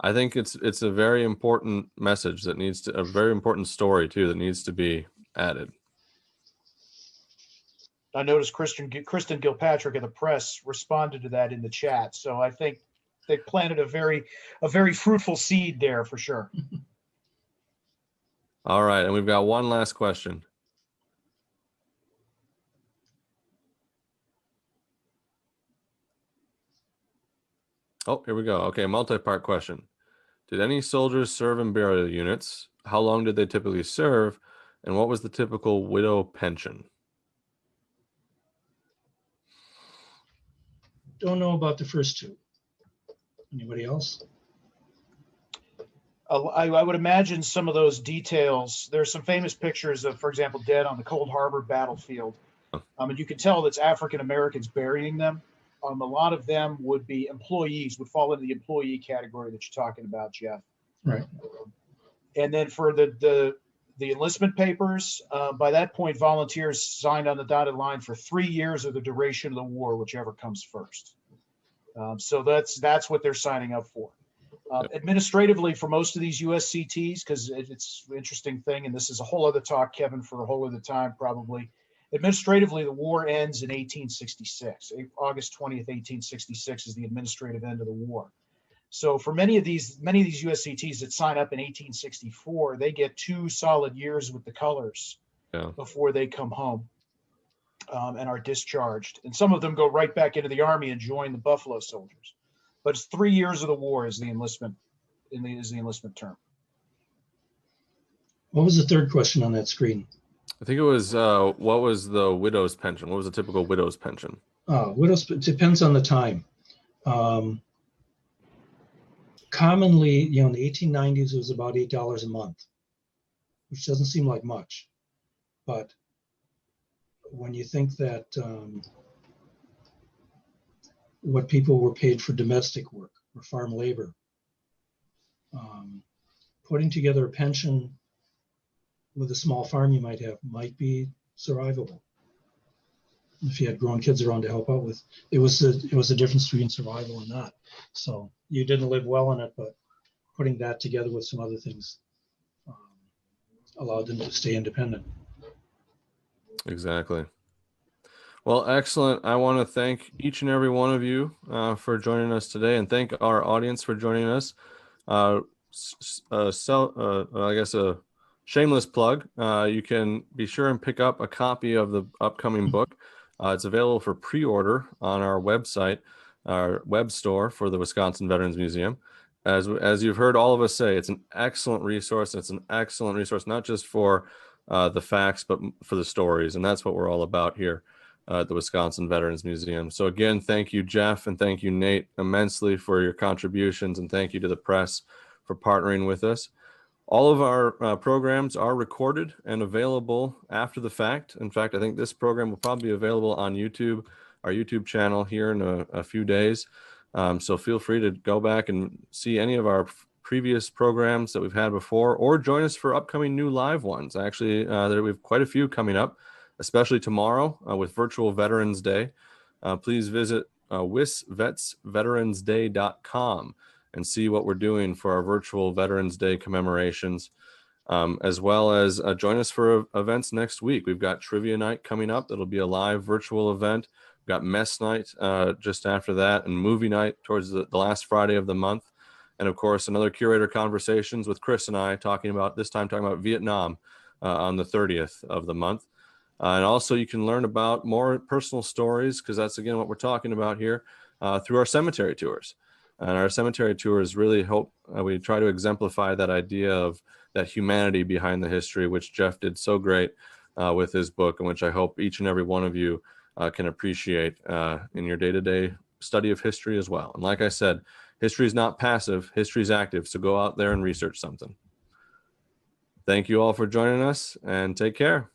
I think it's a very important message that a very important story too that needs to be added. I noticed Kristen Gilpatrick of the Press responded to that in the chat. So I think they planted a very fruitful seed there for sure. All right, and we've got one last question. Oh, here we go. Okay, multi-part question. Did any soldiers serve in burial units? How long did they typically serve? And what was the typical widow pension? Don't know about the first two. Anybody else? I would imagine some of those details. There's some famous pictures of, for example, dead on the Cold Harbor battlefield. And you could tell that's African Americans burying them. A lot of them would be employees, would fall into the employee category that you're talking about, Jeff. Right. And then for the enlistment papers, by that point, volunteers signed on the dotted line for 3 years of the duration of the war, whichever comes first. So that's what they're signing up for. Administratively, for most of these USCTs, because it's an interesting thing, and this is a whole other talk, Kevin, for a whole other time probably. Administratively, the war ends in 1866. August 20th, 1866 is the administrative end of the war. So for many of these USCTs that sign up in 1864, they get 2 solid years with the colors before they come home and are discharged. And some of them go right back into the Army and join the Buffalo Soldiers. But it's 3 years of the war is the enlistment term. What was the third question on that screen? I think it was what was the widow's pension? What was the typical widow's pension? Widow's depends on the time. Commonly, in the 1890s, it was about $8 a month, which doesn't seem like much. But when you think that what people were paid for domestic work or farm labor, putting together a pension with a small farm you might have might be survivable. If you had grown kids around to help out with, it was a difference between survival and not. So you didn't live well in it, but putting that together with some other things allowed them to stay independent. Exactly. Well, excellent. I want to thank each and every one of you for joining us today, and thank our audience for joining us. I guess a shameless plug. You can be sure and pick up a copy of the upcoming book. It's available for pre-order on our website, our web store for the Wisconsin Veterans Museum. As you've heard all of us say, it's an excellent resource. It's an excellent resource, not just for the facts, but for the stories. And that's what we're all about here at the Wisconsin Veterans Museum. So again, thank you, Jeff, and thank you, Nate, immensely for your contributions. And thank you to the press for partnering with us. All of our programs are recorded and available after the fact. In fact, I think this program will probably be available on YouTube, our YouTube channel here in a few days. So feel free to go back and see any of our previous programs that we've had before, or join us for upcoming new live ones. Actually, we have quite a few coming up, especially tomorrow with Virtual Veterans Day. Please visit wisvetsveteransday.com and see what we're doing for our virtual Veterans Day commemorations, as well as join us for events next week. We've got Trivia Night coming up. That'll be a live virtual event. We've got Mess Night just after that, and Movie Night towards the last Friday of the month. And of course, another Curator Conversations with Chris and I talking about Vietnam on the 30th of the month. And also you can learn about more personal stories, because that's again what we're talking about here, through our cemetery tours. And our cemetery tours really hope we try to exemplify that idea of that humanity behind the history, which Jeff did so great with his book, and which I hope each and every one of you can appreciate in your day-to-day study of history as well. And like I said, history is not passive, history is active. So go out there and research something. Thank you all for joining us, and take care.